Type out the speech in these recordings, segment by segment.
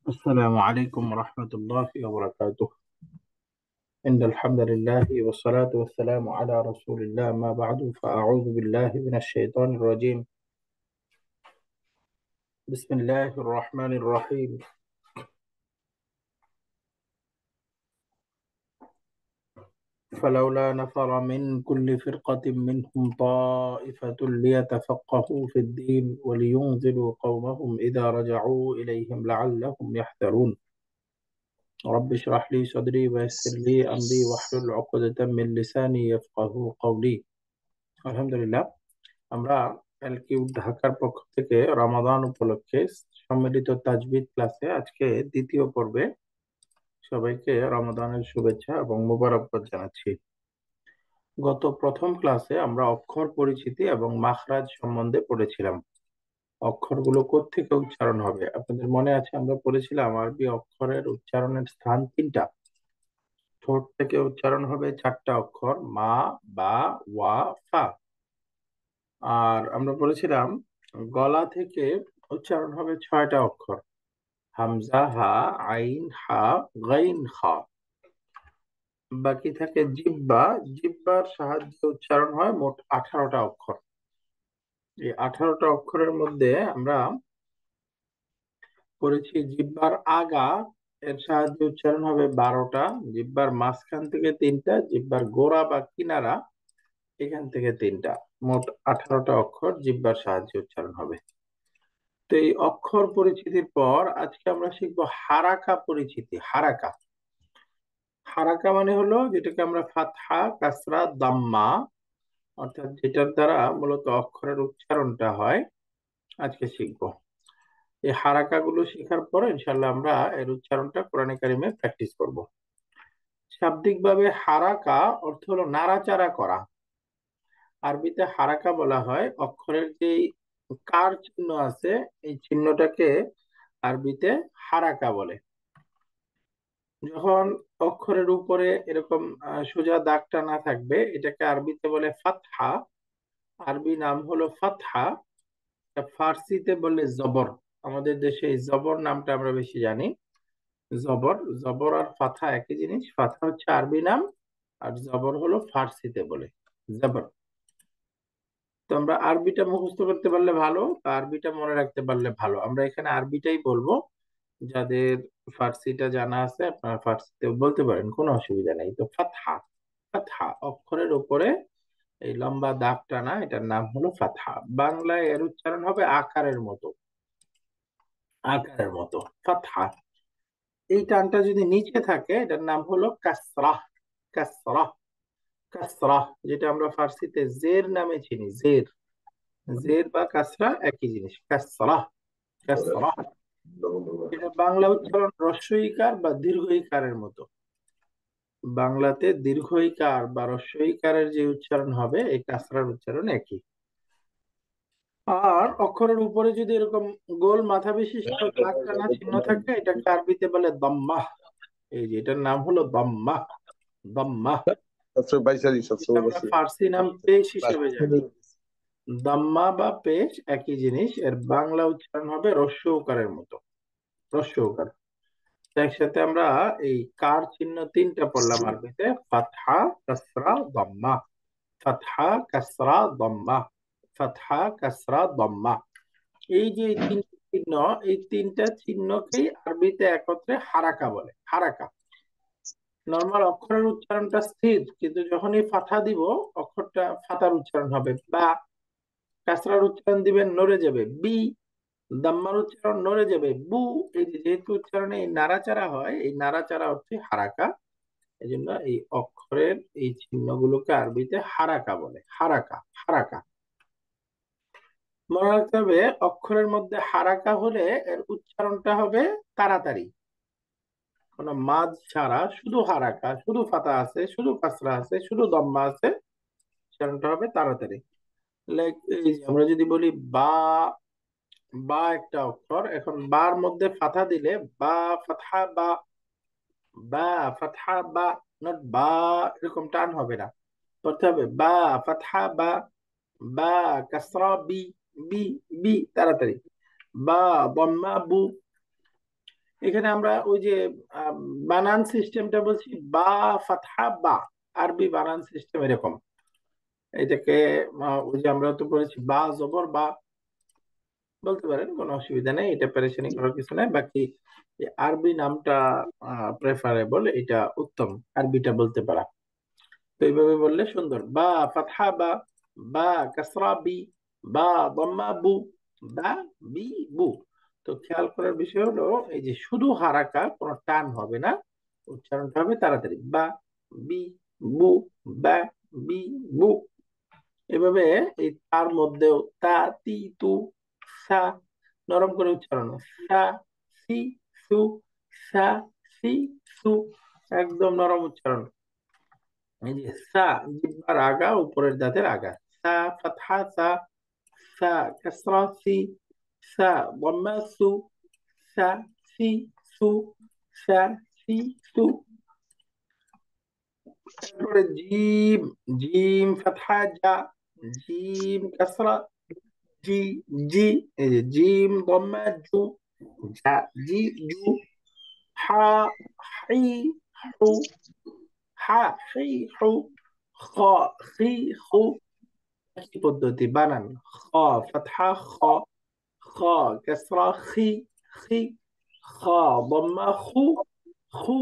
السلام عليكم ورحمة الله وبركاته. إن الحمد لله والصلاة والسلام على رسول الله، ما بعد، فأعوذ بالله من الشيطان الرجيم. بسم الله الرحمن الرحيم. فلولا نفر من كل فرقة منهم طائفة ليتفقهوا في الدين ولينذروا قومهم إذا رجعوا إليهم لعلهم يحذرون. رب اشرح لي صدري ويسر لي أمري واحلل عقدة من لساني يفقهوا قولي. الحمد لله। আমরা এলকিউ ঢাকার পক্ষ থেকে রমাদান উপলক্ষে সম্মিলিত তাজবিদ ক্লাসে আজকে দ্বিতীয় পর্বে সবাইকে রমাদানের শুভেচ্ছা এবং মোবারকবাদ জানাচ্ছি। গত প্রথম ক্লাসে আমরা অক্ষর পরিচিতি এবং মাখরাজ সম্বন্ধে পড়েছিলাম। অক্ষরগুলো কোত্থেকে উচ্চারণ হবে আপনাদের মনে আছে? আমরা পড়েছিলাম আরবি অক্ষরের উচ্চারণের স্থান তিনটা। ঠোঁট থেকে উচ্চারণ হবে চারটা অক্ষর, মা, বা, ওয়া, ফা। আর আমরা বলেছিলাম গলা থেকে উচ্চারণ হবে ছয়টা অক্ষর, হামজা, হা, আইন, হা, গাইন, খা। বাকি থাকে জিহ্বা। জিহ্বার সাহায্যে উচ্চারণ হয় মোট 18টা অক্ষর। এই 18টা অক্ষরের মধ্যে আমরা পড়েছি জিহ্বার আগা, এর সাহায্যে উচ্চারণ হবে 12টা, জিহ্বার মাঝখান থেকে 3টা, জিহ্বার গোড়া বা কিনারা এখান থেকে 3টা। মোট 18টা অক্ষর জিহ্বার সাহায্যে উচ্চারণ হবে। তো এই অক্ষর পরিচিতির পর আজকে আমরা শিখবো হারাকা পরিচিতি। হারাকা হারাকা মানে হলো যেটাকে আমরা ফাতহা, কাসরা, দাম্মা, অর্থাৎ যেটার দ্বারা মূলত অক্ষরের উচ্চারণটা হয়, আজকে শিখবো। এই হারাকা গুলো শেখার পর ইনশাল্লাহ আমরা এর উচ্চারণটা কোরআনে কারিমে প্র্যাকটিস করব। শাব্দিক ভাবে হারাকা অর্থ হলো নাড়াচাড়া করা। আরবিতে হারাকা বলা হয় অক্ষরের যে কার চিহ্ন আছে, এই চিহ্নটাকে আরবিতে হারাকা বলে। যখন অক্ষরের উপরে এরকম সোজা দাগটা না থাকবে, এটাকে আরবিতে বলে ফাতহা। আরবি নাম হলো ফাতহা। ফার্সিতে বলে জবর। আমাদের দেশে এই জবর নামটা আমরা বেশি জানি। জবর জবর আর ফাতহা একই জিনিস। ফাতহা হচ্ছে আরবি নাম, আর জবর হলো ফার্সিতে বলে জবর। তো আমরা আরবিটা মুখস্থ করতে পারলে ভালো, বা আরবিটা মনে রাখতে পারলে ভালো। আমরা এখানে আরবিটাই বলবো। যাদের ফার্সিটা জানা আছে আপনারা ফার্সিতেও বলতে পারেন, কোনো অসুবিধা নেই। তো ফাতহা, ফাতহা অক্ষরের উপরে এই লম্বা দাগ টানা, এটার নাম হলো ফাতহা। বাংলায় এর উচ্চারণ হবে আকারের মতো, আকারের মতো ফাতহা। এই টানটা যদি নিচে থাকে এটার নাম হলো কাসরাহ। কাসরাহ, কাসরাহ, যেটা আমরা ফার্সিতে জের নামে চিনি। জের, জের বা কাসরা একই জিনিস। কাসরাহ, কাসরাহ। এটা বাংলা উচ্চারণ হ্রস্ব ইকার বা দীর্ঘ ইকারের মতো। বাংলাতে দীর্ঘ ইকার বা হ্রস্ব ইকারের যে উচ্চারণ হবে, এই কাসরার উচ্চারণ একই। আর অক্ষরের উপরে যদি এরকম গোল মাথা বিশিষ্ট দাগ টানা চিহ্ন থাকে, এটাকে আরবিতে বলে দম্মাহ। এই যে এটার নাম হলো দম্মাহ, দম্মাহ। যেটা আমরা ফার্সি নাম পেশ হিসেবে জানি। দাম্মা বা পেশ একই জিনিস। এর বাংলা উচ্চারণ হবে হ্রস্ব উকারের মতো, হ্রস্ব উকার। একসাথে আমরা এই কার চিহ্ন তিনটা পড়লাম আরবিতে: ফাতহা, কাসরা, দাম্মা। ফাতহা, কাসরা, দাম্মা। ফাতহা, কাসরা, দাম্মা। এই যে এই তিনটা চিহ্ন, এই তিনটা চিহ্নকেই আরবিতে একত্রে হারাকা বলে। হারাকা। নর্মাল অক্ষরের উচ্চারণটা স্থির, কিন্তু যখনই ফাথা দিব অক্ষরটা ফাতার উচ্চারণ হবে। বা কাসরার উচ্চারণ দিবেন নড়ে যাবে, বি। দাম্মার উচ্চারণ নড়ে যাবে, বু। এই যে যেহেতু উচ্চারণে এই নাড়াচাড়া হয়, এই নাড়াচাড়া হচ্ছে হারাকা। এই জন্য এই অক্ষরের এই চিহ্নগুলোকে আরবিতে হারাকা বলে। হারাকা, হারাকা। মনে রাখতে হবে অক্ষরের মধ্যে হারাকা হলে এর উচ্চারণটা হবে তাড়াতাড়ি। কোনো মাঝ ছাড়া শুধু হারাকা, শুধু ফাতা আছে, শুধু কাসরা আছে, শুধু দম্মা আছে, উচ্চারণটা হবে তাড়াতাড়ি। লাইক এই যে আমরা যদি বলি বা, বা একটা অক্ষর, এখন বার মধ্যে ফাথা দিলে বা, ফাতহা বা, বা, ফাতহা বা, নট বা, এরকম টান হবে না। করতে হবে বা, ফাতহা বা, বা, কাসরা বি, বি, বি, তাড়াতাড়ি। বা, দম্মা বু। এখানে আমরা ওই যে আহ, বানান সিস্টেমটা বলছি, বা ফাতহা বা, আরবি বানান সিস্টেম এরকম। এটাকে ওই যে আমরা তো করেছি বা জবর বা, বলতে পারেন, কোনো অসুবিধা নেই, এটা পেরেশানি করার কিছু নেই। বাকি এই আরবি নামটা প্রেফারেবল, এটা উত্তম আরবিটা বলতে পারা। তো এইভাবে বললে সুন্দর। বা ফাতহা বা, বা কাসরা বি, বা দম্মা বু, বা বি বু। তো খেয়াল করার বিষয় হলো এই যে শুধু হারাকা, কোনো টান হবে না, উচ্চারণটা হবে তাড়াতাড়ি। বা বি বু, বা বি বু। এভাবে এই তার মধ্যেও তা তি তু সা, নরম করে উচ্চারণ, সা সি সু, সা সি সু, একদম নরম উচ্চারণ। এই যে সা, জিহ্বার আগা, উপরের দাঁতের আগা। সা ফাতহা সা, সা কাসরা সি, সা দম্মা সু, সা সি সু, সা সি সু। তারপরে জিম, জিম ফাতহা জা, জিম কাসরা জি, জি। এই যে জিম দম্মা জু, ঝা জি জু। হা হি হু, হা হি হু। খ হি হু। একই পদ্ধতি বানান। খ ফাতহা খ, খ কাসরা খি, খি। খ দম্মা খু, খু।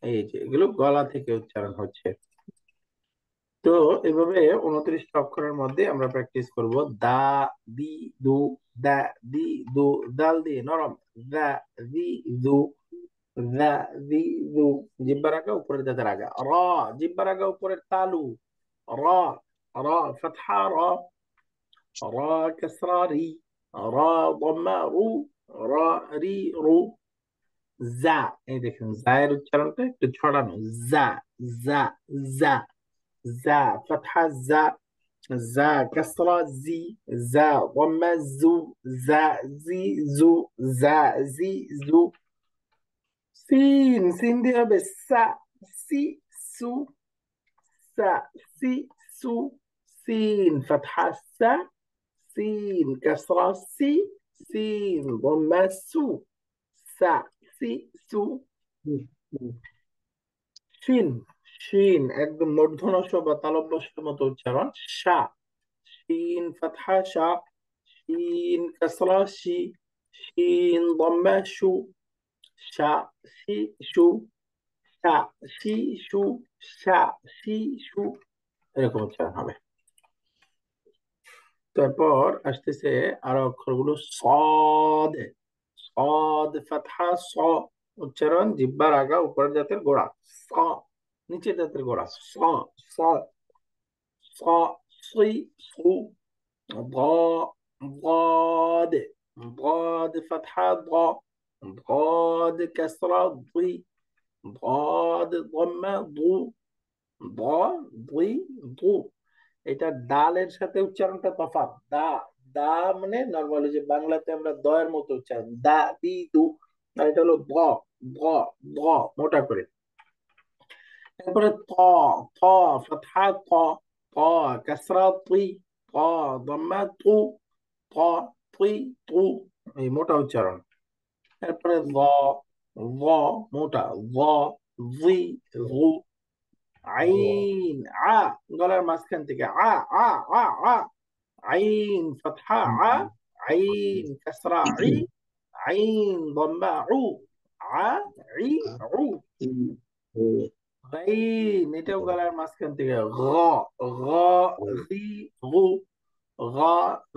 এই যে এগুলো গলা থেকে উচ্চারণ হচ্ছে। তো এভাবে 29টা অক্ষরের মধ্যে আমরা প্র্যাকটিস করব। দা দি দু, দা দি দু, দাল দিয়ে নরম, দা দি দু, দা দি দু। জিব্বার আগা, উপরের দাঁতের আগা। র, জিব্বার আগা, উপরের তালু। র, র ফাতহা র, র কাসরা রি, র দম্মা রু, র রি রু। জা, এই দেখেন জায়ের উচ্চারণটা একটু ছড়ানো। জা, জা, জা। জা ফাতহা জা, জা কাসরা জি, জা দম্মা জু, জা জি জু, জা জি জু। সিন, সিন দিয়ে হবে সা সি সু, সা সি সু। সিন ফাতহা সা, সিন কাসরা সি, সিন দম্মা সু, সা সি সু। শিন, শিন একদম মূর্ধন্য ষ বা তালব্য ষ মতো উচ্চারণ। শা, শিন ফাতহা শা, শিন কাসরা শি, শিন দম্মা শু, শা শি শু, শা শি শু, শা শি শু। এরকম উচ্চারণ হবে। তারপর আসতেছে আরো অক্ষরগুলো। সদ, সদ ফাতহা স, উচ্চারণ জিহ্বার আগা, উপরের দাঁতের গোড়া। স, নিচের দাঁতের গোড়া। স, স। ص صي صو، ضاء ضاد، ضاد فتحة ضاء، ضاد كسرة ضي، ضاد ضمة ضو، ضا ضي ضو। এটা দালের সাথে উচ্চারণটা তফাৎ। দা, দা মানে নর্মালি যে বাংলাতে আমরা দয়ের মতো উচ্চারণ, দা দি দু। আর এটা হলো ব, ব, ব, মোটা করে। তারপরে ত, ত ফাতহা ত, ত কাসরা তুই, ত দম্মা তু, ত তুই তু। এই মোটা উচ্চারণ। তারপরে ল, ল মোটা, ল জি রু। আইন, আ গলার মাঝখান থেকে, আ আ আ আ। আইন ফাতহা আ, আইন কাসরা ই, আইন দম্মা উ, আ ই উ। গাইন, এটাও গলার মাঝখান থেকে, গ, গ রি গু, গ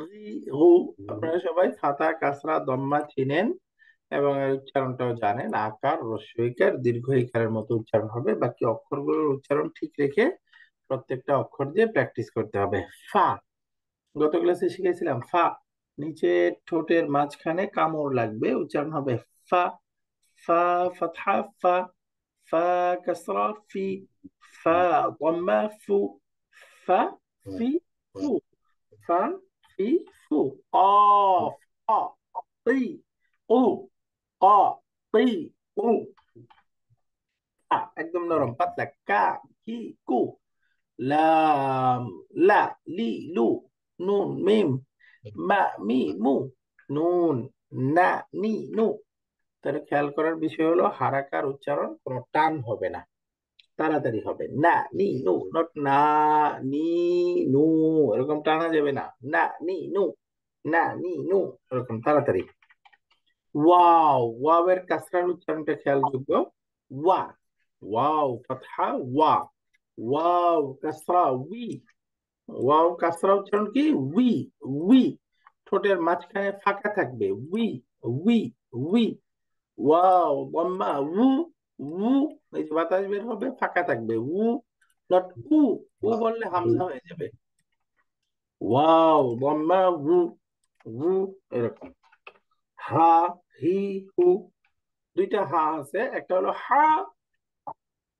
রি গু। আপনারা সবাই ফাতা কাসরা দম্মা চিনেন এবং এর উচ্চারণটাও জানেন। আকার, হ্রস্ব ইকার, দীর্ঘ ইকারের মতো উচ্চারণ হবে। বাকি অক্ষরগুলোর উচ্চারণ ঠিক রেখে প্রত্যেকটা অক্ষর দিয়ে প্র্যাকটিস করতে হবে। ফা, গত ক্লাসে শিখেছিলাম ফা, নিচে ঠোঁটের মাঝখানে কামড় লাগবে, উচ্চারণ হবে ফা। ফা ফাতহা ফা, ফা কাসরা ফি, ফা দম্মা ফু, ফা ফি ফু, ফা ফি ফু। অফ, অ তি উ, অ তি উ। একদম নরম পাতলা। কা কি কু, লাম, লা লি লু, নুন মিম, মা মি মু, নুন না নি নু, তাহলে খেয়াল করার বিষয় হলো হারাকার উচ্চারণ কোনো টান হবে না, তাড়াতাড়ি হবে। না নি নু, নট না নি নু, এরকম টানা যাবে না। না নি নু, না নি নু, এরকম তাড়াতাড়ি। ওয়াও, ওয়াও এর কাসরার উচ্চারণটা খেয়ালযোগ্য। ওয়া, ওয়াও ফাতহা ওয়া, ওয়াও কাসরা উই, ওয়াও কাসরা উচ্চারণ কি উই, উই। ঠোঁটের মাঝখানে ফাঁকা থাকবে, উই, উই, উই। ওয়াও বম্মা উ, উ। এই যে বাতাস বের হবে, ফাঁকা থাকবে, উ, নট উ। উ বললে হামজা হয়ে যাবে। ওয়াও বম্মা উ, উ, এরকম। হা, হি, হু, দুইটা হা আছে, একটা হলো হা,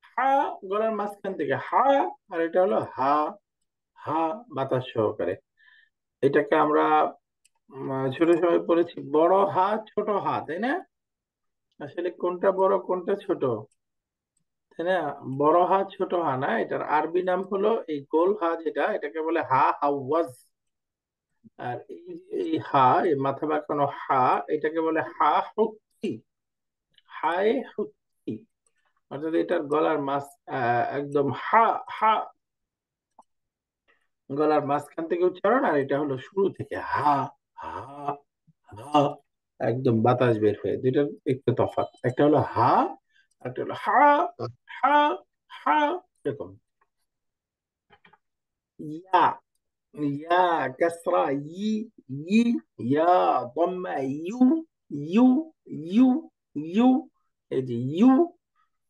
হা গলার মাঝখান থেকে হা, আর এটা হলো হা, হা বাতাস সহকারে। এটাকে আমরা ছোট সময় পড়েছি বড় হা ছোট হা, তাই না? আসলে কোনটা বড় কোনটা ছোট, তাই না? বড় হা ছোট হা না, এটার আরবি নাম হলো এই গোল হা, যেটা এটাকে বলে হা হাওয়াজ। আর এই হা, এই মাথা বাঁকানো হা, এটাকে বলে হা হুক্তি, হায় হুক্তি। অর্থাৎ এটার গলার মাছ একদম হা, হা গলার মাঝখান থেকে উচ্চারণ, আর এটা হলো শুরু থেকে হা, হা, হা, একদম বাতাস বের হয়ে। দুইটার একটু তফাৎ, একটা হলো হা, একটা হলো হা, হা, হা, এরকম। ইয়া, ইয়া কাসরা ই, ই, ইয়া দম্মা ইউ, ইউ, ইউ, ইউ। এই যে ইউ,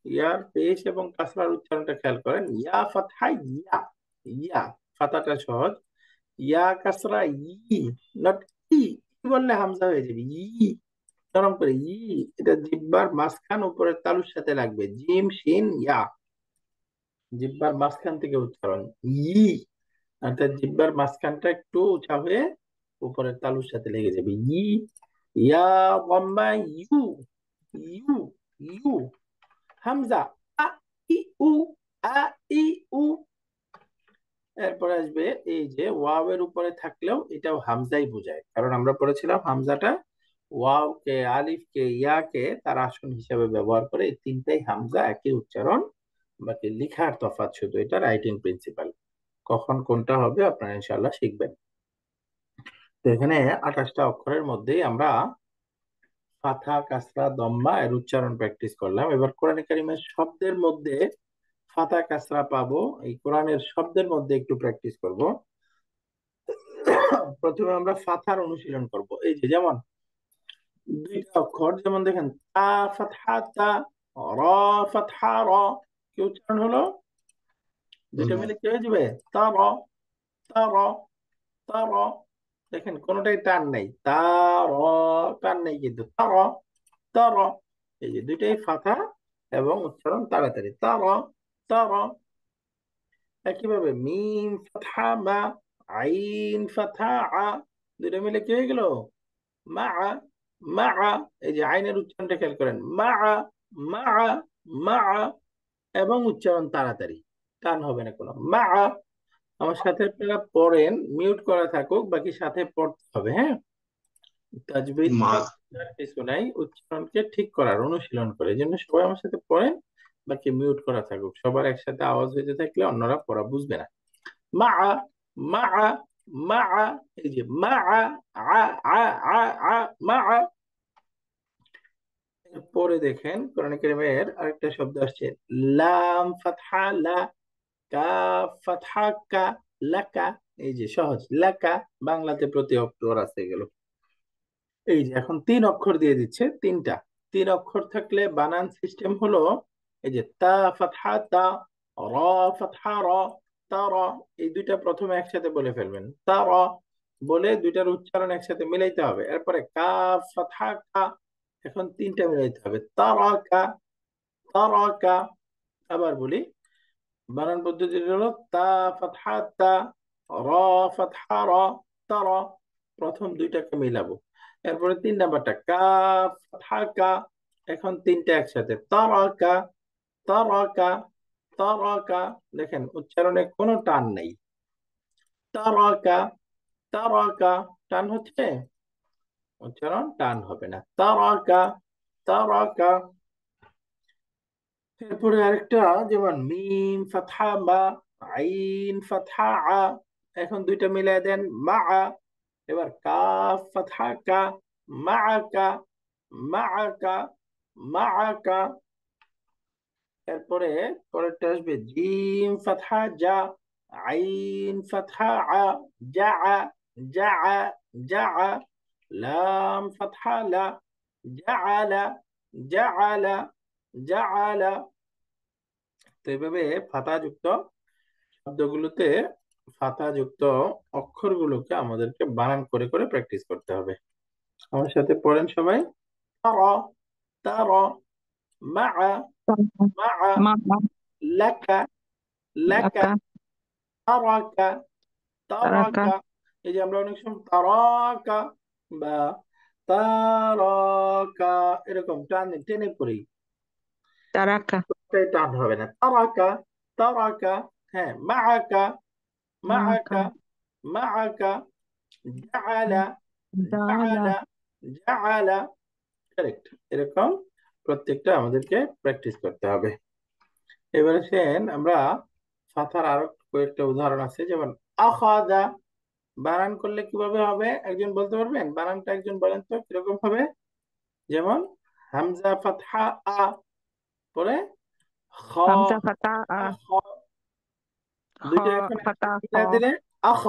ইয়ার পেশ এবং কাসরার উচ্চারণটা খেয়াল করেন। ইয়া ফাতহা ইয়া, ইয়া ফাতাটা সহজ। ইয়া কাসরা ই, নট ই। ই বললে হামজা হয়ে যাবে, ই নরম করে ই। এটা জিহ্বার মাঝখান উপরের তালুর সাথে লাগবে, জিম শিন ইয়া, জিহ্বার মাঝখান থেকে উচ্চারণ ই, অর্থাৎ জিহ্বার মাঝখানটা একটু উঁচা হয়ে উপরের তালুর সাথে লেগে যাবে, ই। ইয়া গম্মা ইউ, ইউ, ইউ। হামজা আ, ই, উ, আ, ই, উ। এরপরে আসবে এই যে ওয়াও এর উপরে থাকলেও এটাও হামজাই বোঝায়, কারণ আমরা পড়েছিলাম হামজাটা ওয়াও কে, আলিফ কে, ইয়া কে তার আসন হিসাবে ব্যবহার করে। এই তিনটাই হামজা, একই উচ্চারণ, বাকি লিখার তফাৎ শুধু। এটা রাইটিং প্রিন্সিপাল, কখন কোনটা হবে আপনারা ইনশাআল্লাহ শিখবেন। তো এখানে 28টা অক্ষরের মধ্যেই আমরা ফাথা কাসরা দম্মা এর উচ্চারণ প্র্যাকটিস করলাম। এবার কোরআন কারীমের শব্দের মধ্যে ফাথা কাসরা পাবো, এই কোরআনের শব্দের মধ্যে একটু প্র্যাকটিস করব। প্রথমে আমরা ফাথার অনুশীলন করব। এই যে যেমন দুইটা অক্ষর, যেমন দেখেন তা ফাতহা তা, র ফাতহা র, কি উচ্চারণ হলো? দুইটা মিলে কি হয়ে যাবে? তার, তার, তার। দেখেন কোনোটাই টান নাই, তার, টান নাই কিন্তু, তার, তার। এই যে দুইটাই ফাথা এবং উচ্চারণ তাড়াতাড়ি, তার, তার। একইভাবে মিম ফাতহা মা, আইন ফাতহা আ, দুইটা মিলে কি হয়ে গেল? মা, মা। এই যে আইনের উচ্চারণটা খেয়াল করেন, মা, মা, মা, এবং উচ্চারণ তাড়াতাড়ি, টান হবে না কোনো, মা। আমার সাথে আপনারা পড়েন, মিউট করা থাকুক, বাকি সাথে পড়তে হবে, হ্যাঁ? তাজবিদ মা বা যার কিছু নাই, উচ্চারণকে ঠিক করার অনুশীলন করে, এই জন্য সবাই আমার সাথে পড়েন, বাকি মিউট করা থাকুক। সবার একসাথে আওয়াজ হইতে থাকলে অন্যরা পড়া বুঝবে না। মা, মা, মা। এই যে মা, আ, আ, আ, আ, মা। পরে দেখেন কোরআন কারীমের আরেকটা শব্দ আসছে, লাম ফাতহা লা, কাফ ফাতহা কা, লাকা। এই যে সহজ, লাকা, বাংলাতে প্রতি অক্ষর আছে গেল। এই যে এখন তিন অক্ষর দিয়ে দিচ্ছে, তিনটা। তিন অক্ষর থাকলে বানান সিস্টেম হলো এই যে তা ফাতহা তা, র ফাতহা র, তার। এই দুইটা প্রথমে একসাথে বলে ফেলবেন, তার, বলে দুইটার উচ্চারণ একসাথে মিলাইতে হবে। এরপরে কাফ ফাতহা কা, এখন তিনটা মিলাইতে হবে, তারাকা, তারাকা। আবার বলি, বানান পদ্ধতি হলো তা ফাতহা তা, র ফাতহা র, তার। প্রথম দুইটাকে মিলাবো। এরপরে তিন নাম্বারটা কাফ ফাতহা কা, এখন তিনটা একসাথে, তারাকা, তারাকা, তারাকা। দেখেন উচ্চারণে কোনো টান নাই, তারাকা, তারাকা। টান হচ্ছে? উচ্চারণ টান হবে না, তারাকা। তারাকা। এরপরে আরেকটা, যেমন মিম ফাতহা মা, আইন ফাতহা আ, এখন দুইটা মিলাই দেন মা। এবার কাফ ফাতহা কা, মাআকা, মাআকা, মাআকা। এরপরে পরেরটা আসবে জিম ফাতহা জা, আইন ফাতহা আ, জা, জা, জা, লাম ফাতহা লা, জাআলা, জাআলা, জাআলা। তো এইভাবে ফাতাযুক্ত শব্দগুলোতে ফাতাযুক্ত অক্ষরগুলোকে আমাদেরকে বানান করে করে প্র্যাকটিস করতে হবে। আমার সাথে পড়েন সবাই। তারা, তারা, মা, মা, مع লাকা, লাকা, لك তারাকা, ترك তারাকা। এই যে আমরা অনেক সময় তারাকা বা তারাকা এরকম টানে টেনে পড়ি, ترك কোনটাই টান হবে না। তারাকা, তারাকা। হ্যাঁ, মাআকা, معك মাআকা, মাআকা, জাআলা, جعل জাআলা, জাআলা। কারেক্ট। এরকম প্রত্যেকটা আমাদেরকে প্র্যাকটিস করতে হবে। এবারে সেন আমরা ফাথার আরো কয়েকটা উদাহরণ আছে, যেমন আখাযা। বানান করলে কিভাবে হবে একজন বলতে পারবেন? বানানটা একজন বলেন তো কিরকম হবে? যেমন হামজা ফাতহা আ, পরে খ, همزة فتاة খ, দুইটা خاء এখন فتاة একসাথে মিলাই خاء দিলে আখ,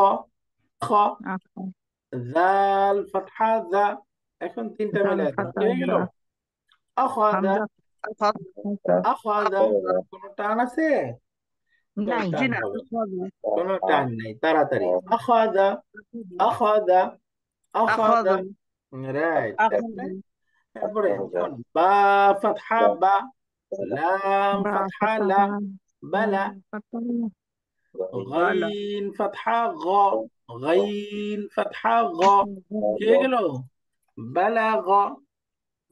খ। أخ জাল ফাতহা জা, এখন তিনটা ذال মিলাই দেন, কি فتاة হয়ে গেল? ذا আখাযা, همزة আখাযা। কোনো টান আছে? কোনো नहीं টান جنى হবে না, কোনো টান নেই, তাড়াতাড়ি আখাযা, আখাযা, أخذ আখাযা। রাইট। أخذ এরপরে যেমন বা ফাতহা বা, লাম با ফাতহা লা, فتاة বালা। فتاة بلا গাইন ফাতহা গ, গাইন ফাতহা গ। কি হয়ে গেল? বালাগ,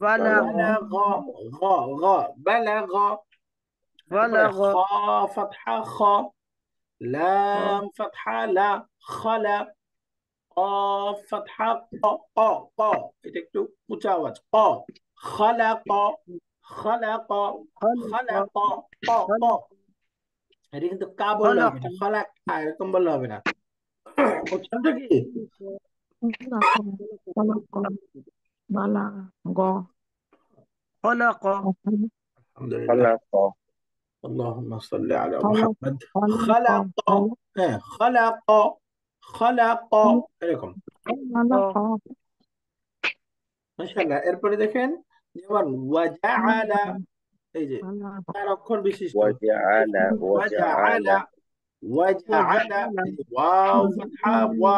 بلغ বালাগ, গ, গ, বালাগ। এরপরে بلغ খ ফাতহা খ, লাম ফাতহা লা, খলা। قاف فتحة ق، ق، ق، এটা একটু উঁচা আওয়াজ ق। خلق، خلق، خلق خلق، ق، ق। خلق এটা কিন্তু কা বললে হবে خلق না, খলাক এরকম বললে হবে না। উচ্চারণটা কি? خلق بلغ خلق আলহামদুলিল্লাহ। اللهم صل على خلق محمد। خلق خلق، হ্যাঁ خلق، خلق এরকম। خلق মাশাআল্লাহ। এরপরে দেখেন, যেমন ওয়াজআলা, এই যে خلق চার অক্ষর বিশিষ্ট وجعل وجعل ওয়াজআলা, ওয়াজআলা। এই وجعل যে ওয়াও ফাতহা ওয়া,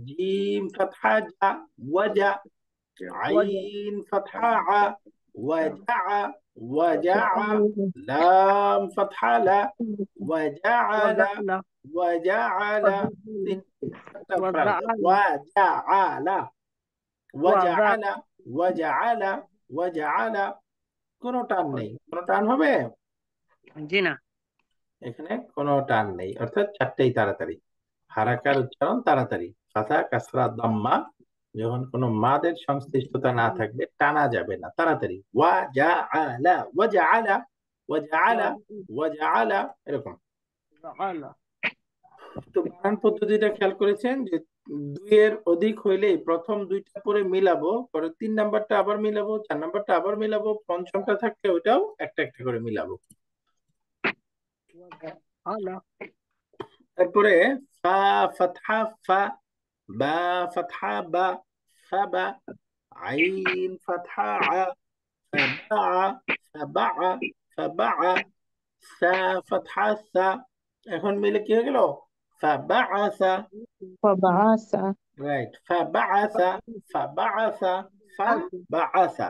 জিম ফাতহা জা, ওয়াজা, আইন ফাতহা আ, ওয়াজা, ওয়াজা, লাম ফাতহা লা, ওয়াজআলা, وجعل ওয়াজআলা। তিন চারটা অক্ষর আছে। وجعل ওয়াজআলা, وذا ওয়াজআলা, ওয়াজআলা, ওয়াজআলা। কোনো টান নেই, কোনো টান হবে জিনা এখানে? কোনো টান নেই, অর্থাৎ চারটেই তাড়াতাড়ি। হারাকার উচ্চারণ তাড়াতাড়ি, ফাথা কাসরা দাম্মা, যখন কোনো মাদের সংশ্লিষ্টতা না থাকবে টানা যাবে না, তাড়াতাড়ি। ওয়া জা আলা, ওয়া জা আলা, ওয়া জা আলা, ওয়া জা আলা, এরকম। وجعل তো বানান পদ্ধতিটা খেয়াল করেছেন যে দুইয়ের অধিক হইলেই প্রথম দুইটা পরে মিলাবো, পরে তিন নাম্বারটা আবার মিলাবো, চার নাম্বারটা আবার মিলাবো, পঞ্চমটা থাকলে ওইটাও একটা একটা করে মিলাবো। وجعل তারপরে ফা ফাতহা ফা, বা ফাতহা বা, ফাবা, আইন ফাতহা আ, ফাবা, ফাবা, ফাবা, সা ফাতহা সা। এখন মিলে কি হয়ে গেল? ফাবাআসা। وبعث রাইট, ফাবাআসা, ফাবাআসা, ফাবাআসা।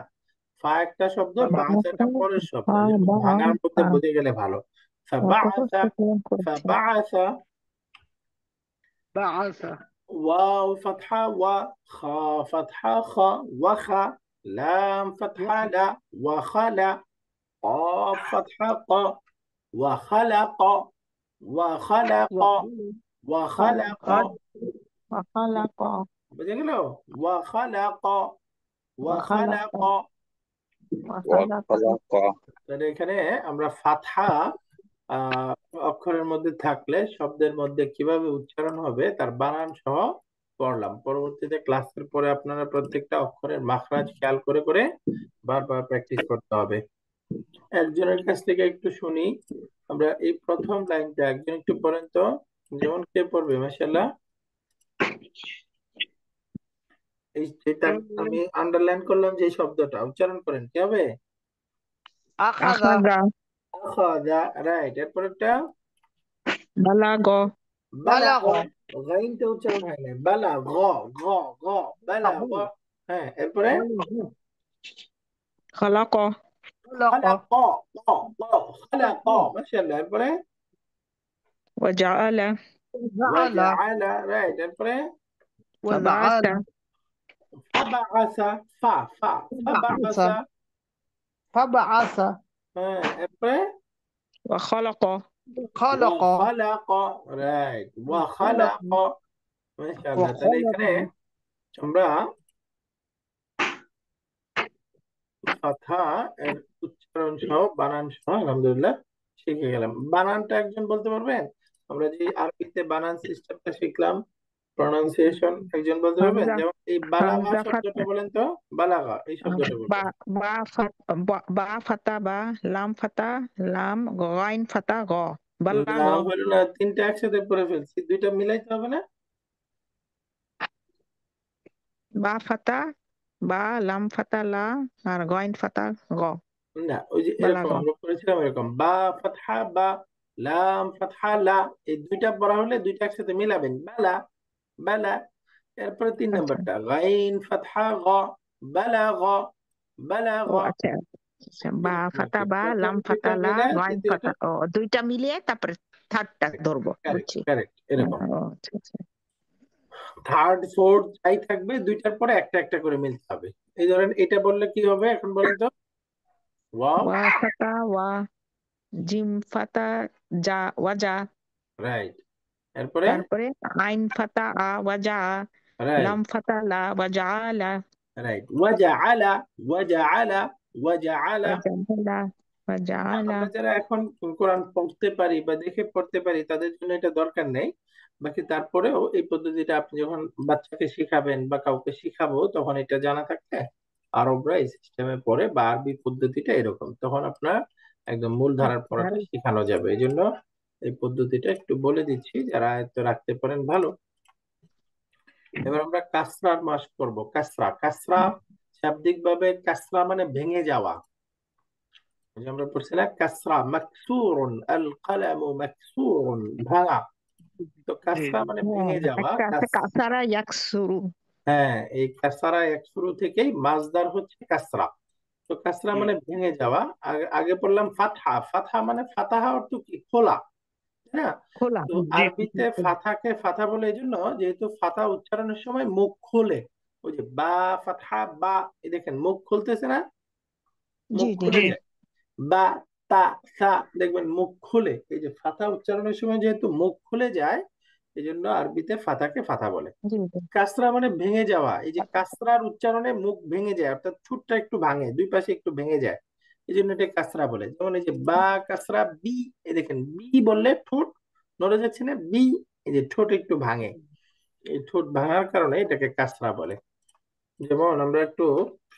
ফা একটা শব্দ, বাআসাটা পরের শব্দ, এই জন্য ভাঙার মধ্যে وبعث বুঝে গেলে ভালো। ফাবাআসা, ফাবাআসা। بعث واو فتحة و، خا فتحة خ، وخا، لام فتحة لا، وخلا، قاف فتحة ق، وخلق، وخلق، وخلق। وخلق বুঝে গেল? وخلق، وخلق وخلق। وخلق وخلق তাহলে এখানে আমরা ফাতহা আহ অক্ষরের মধ্যে থাকলে শব্দের মধ্যে কিভাবে উচ্চারণ হবে তার বানান সহ পড়লাম। পরবর্তীতে ক্লাসের পরে আপনারা প্রত্যেকটা অক্ষরের মাখরাজ খেয়াল করে করে বারবার প্র্যাকটিস করতে হবে। একজনের কাছ থেকে একটু শুনি। আমরা এই প্রথম লাইনটা একজন একটু পড়েন তো, যেমন কে পড়বে? মাশাআল্লাহ। এই যেটা আমি আন্ডারলাইন করলাম যে শব্দটা উচ্চারণ করেন, কি হবে? أخذ أخذ আখাযা, রাইট। এরপরেরটা بلغ বালাগ, بلغ গাইনটা উচ্চারণ হয় না, বালাগ, গ গ বালাগ। হ্যাঁ, এরপরে خلق খালাক, خلق ক ক খালাক, মাশাআল্লাহ। এরপরে وجعل جعل ওয়াজআলা, রাইট। এরপরে فبعث وجعل ফাবাআসা, ফা ফা بعث ফাবাআসা। فبعث হ্যাঁ, এরপরে وخلق خلق ওয়াখালাক, রাইট। خلق ওয়াখালাক, মাশাআল্লাহ। তাহলে وخلق এখানে আমরা কথা এর উচ্চারণ সহ বানান সহ আলহামদুলিল্লাহ শিখে গেলাম। বানানটা একজন বলতে পারবেন? আমরা যে আরবিতে বানান সিস্টেমটা শিখলাম, প্রনাউন্সিয়েশন একজন বলতে পারবেন? همزة যেমন এই বালাগা همزة শব্দটা فتح বলেন তো, বালাগা এই শব্দটা با বলবেন। با با فتح با لام فتح لام غين فتح غ بلغ না হলো না, তিনটা একসাথে পড়ে ফেলছি, দুইটা মিলাইতে হবে না? با فتح با لام فتح لا আর غين فتح غ না, ওই যে এরকম بلغ আমরা পড়েছিলাম, এরকম বা ফাতহা বা, লাম ফাতহা লা, এই দুইটা পড়া হলে দুইটা একসাথে মিলাবেন, বালা বালা। এরপরে তিন আচ্ছা নাম্বারটা গাইন ফাতহা গ, বালাগ বালাগ। ও আচ্ছা আচ্ছা বা ফাতা বা প্রথম লাম দুইটা ফাতা লা মিলে গয়েন তৃতীয়টা। ফাতা ও দুইটা মিলিয়ে তারপরে থার্ডটা ধরবো কারেক্ট বুঝছি কারেক্ট, এরকম ও আচ্ছা আচ্ছা থার্ড ফোর্থ যাই থাকবে দুইটার পরে একটা একটা করে মিলতে হবে। এই ধরেন এটা বললে কি হবে এখন বলেন তো? ওয়াও, ওয়া ফাতা ওয়া জিম ফাতা যা ওয়াজা রাইট। এরপরে তারপরে আইন ফাতা আ ওয়াজা লাম রাইট ফাতা লা ওয়াজা আলা রাইট, ওয়াজআলা ওয়াজআলা ওয়াজআলা। ওয়াজা আলা ওয়াজা আলা আমরা যারা এখন কোরআন পড়তে পারি বা দেখে পড়তে পারি তাদের জন্য এটা দরকার নেই। বাকি তারপরেও এই পদ্ধতিটা আপনি যখন বাচ্চাকে শিখাবেন বা কাউকে শিখাবো তখন এটা জানা থাকলে আরবরা এই সিস্টেমে পড়ে বা আরবি পদ্ধতিটা এরকম, তখন আপনার একদম মূল ধারার পড়াটা শেখানো যাবে। এই জন্য এই পদ্ধতিটা একটু বলে দিচ্ছি, যারা আয়ত্ত রাখতে পারেন ভালো। এবার আমরা কাসরার মাস করব। কাসরা, কাসরা শাব্দিক ভাবে কাসরা মানে ভেঙে যাওয়া। ওই যে আমরা পড়ছি না, কাসরা মাকসুরুন, আল কালামু মাকসুরুন, ভাঙা। তো কাসরা মানে ভেঙে যাওয়া। একটা আছে কাসারা ইয়াকসুরু হ্যাঁ, এই কাসরা এক শুরু থেকেই মাজদার হচ্ছে কাসরা। তো কাসরা মানে ভেঙে যাওয়া। আগে আগে বললাম ফাতহা, ফাতহা মানে ফাতাহা অর্থ কি? খোলা, তাই না? খোলা তো আরবিতে ফাথাকে ফাথা বলে এই জন্য যেহেতু ফাথা উচ্চারণের সময় মুখ খোলে। ওই যে বা ফাতহা বা, এই দেখেন মুখ খুলতেছে না, জি মুখ জি খুলে যায়। বা তা সা, দেখবেন মুখ খুলে। এই যে ফাথা উচ্চারণের সময় যেহেতু মুখ খুলে যায় এই জন্য আরবিতে ফাথাকে ফাথা বলে। জি জি কাসরা মানে ভেঙে যাওয়া। এই যে কাসরার উচ্চারণে মুখ ভেঙে যায়, অর্থাৎ ঠোঁটটা একটু ভাঙে, দুই পাশে একটু ভেঙে যায়, এই জন্য এটা কাসরা বলে। যেমন এই যে বা কাসরা বি, এই দেখেন বি বললে ঠোঁট নড়ে যাচ্ছে না, বি, এই যে ঠোঁট একটু ভাঙে, এই ঠোঁট ভাঙার কারণে এটাকে কাসরা বলে। যেমন আমরা একটু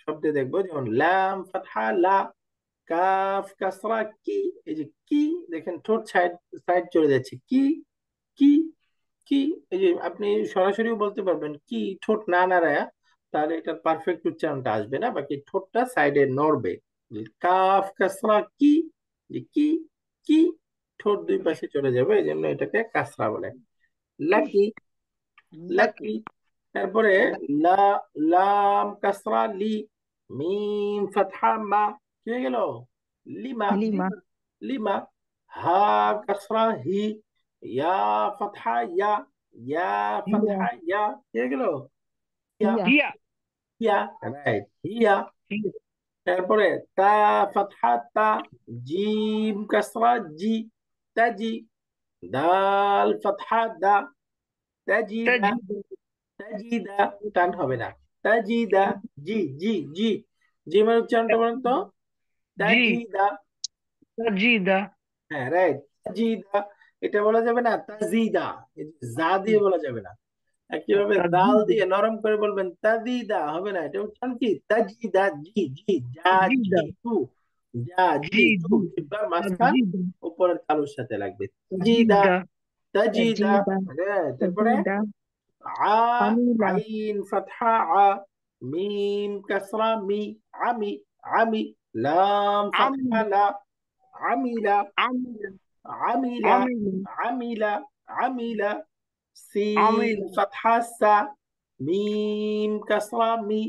শব্দে দেখবো, যেমন লাম ফাতহা লা, কাফ কাসরা কি, এই যে কি, দেখেন ঠোঁট সাইড সাইড চলে যাচ্ছে, কি কি কি। এই যে আপনি সরাসরিও বলতে পারবেন কি, ঠোঁট না নাড়ায়া, তাহলে এটার পারফেক্ট উচ্চারণটা আসবে না, বাকি ঠোঁটটা সাইডে নড়বে। যে কাফ কাসরা কি, যে কি কি, ঠোঁট দুই পাশে চলে যাবে, এই জন্য এটাকে কাসরা বলে। লাকি, لك লাকি। তারপরে লা, লাম কাসরা লি, মিম ফাতহা মা, কি হয়ে গেল? লিমা, লিমা লিমা। হা কাসরা হি, ইয়া ফাতহা ইয়া, ইয়া হিয়া ফাতহা ইয়া, কি হয়ে গেল? ইয়া, হিয়া هي ইয়া, রাইট, হিয়া। তারপরে তা ফাতহা তা, জিম কাসরা জি, তাজি। দাল ফাতহা দা, তাজিদা, تجد তাজিদা, টান হবে না, তাজিদা, জি জি জি। জিমের উচ্চারণটা বলেন তো। जी তাজিদা। तजीदा হ্যাঁ, রাইট। তাজিদা এটা বলা যাবে না, তাজিদা। এই যে জা দিয়ে বলা যাবে না। একইভাবে দাল तजीदा দিয়ে নরম করে বলবেন, তাজিদা হবে না, এটা উচ্চারণ কি, তাজিদা। জি জি, যা জি तजीदा টু, যা জি जी টু, जी জিব্বার মাঝখান तजीदा উপরের তালুর সাথে লাগবে। তাজিদা, तजीदा তাজিদা। تجيدا তারপরে تجيدا আ, قليلا আইন ফাতহা আ, মিম কাসরা মি, আমি, আমি, লাম ফাতহা عمل লা, আমিলা, عمل আমিলা, عمل আমিলা, আমিলা, সিন عمل ফাতহা সা, মিম কাসরা মি,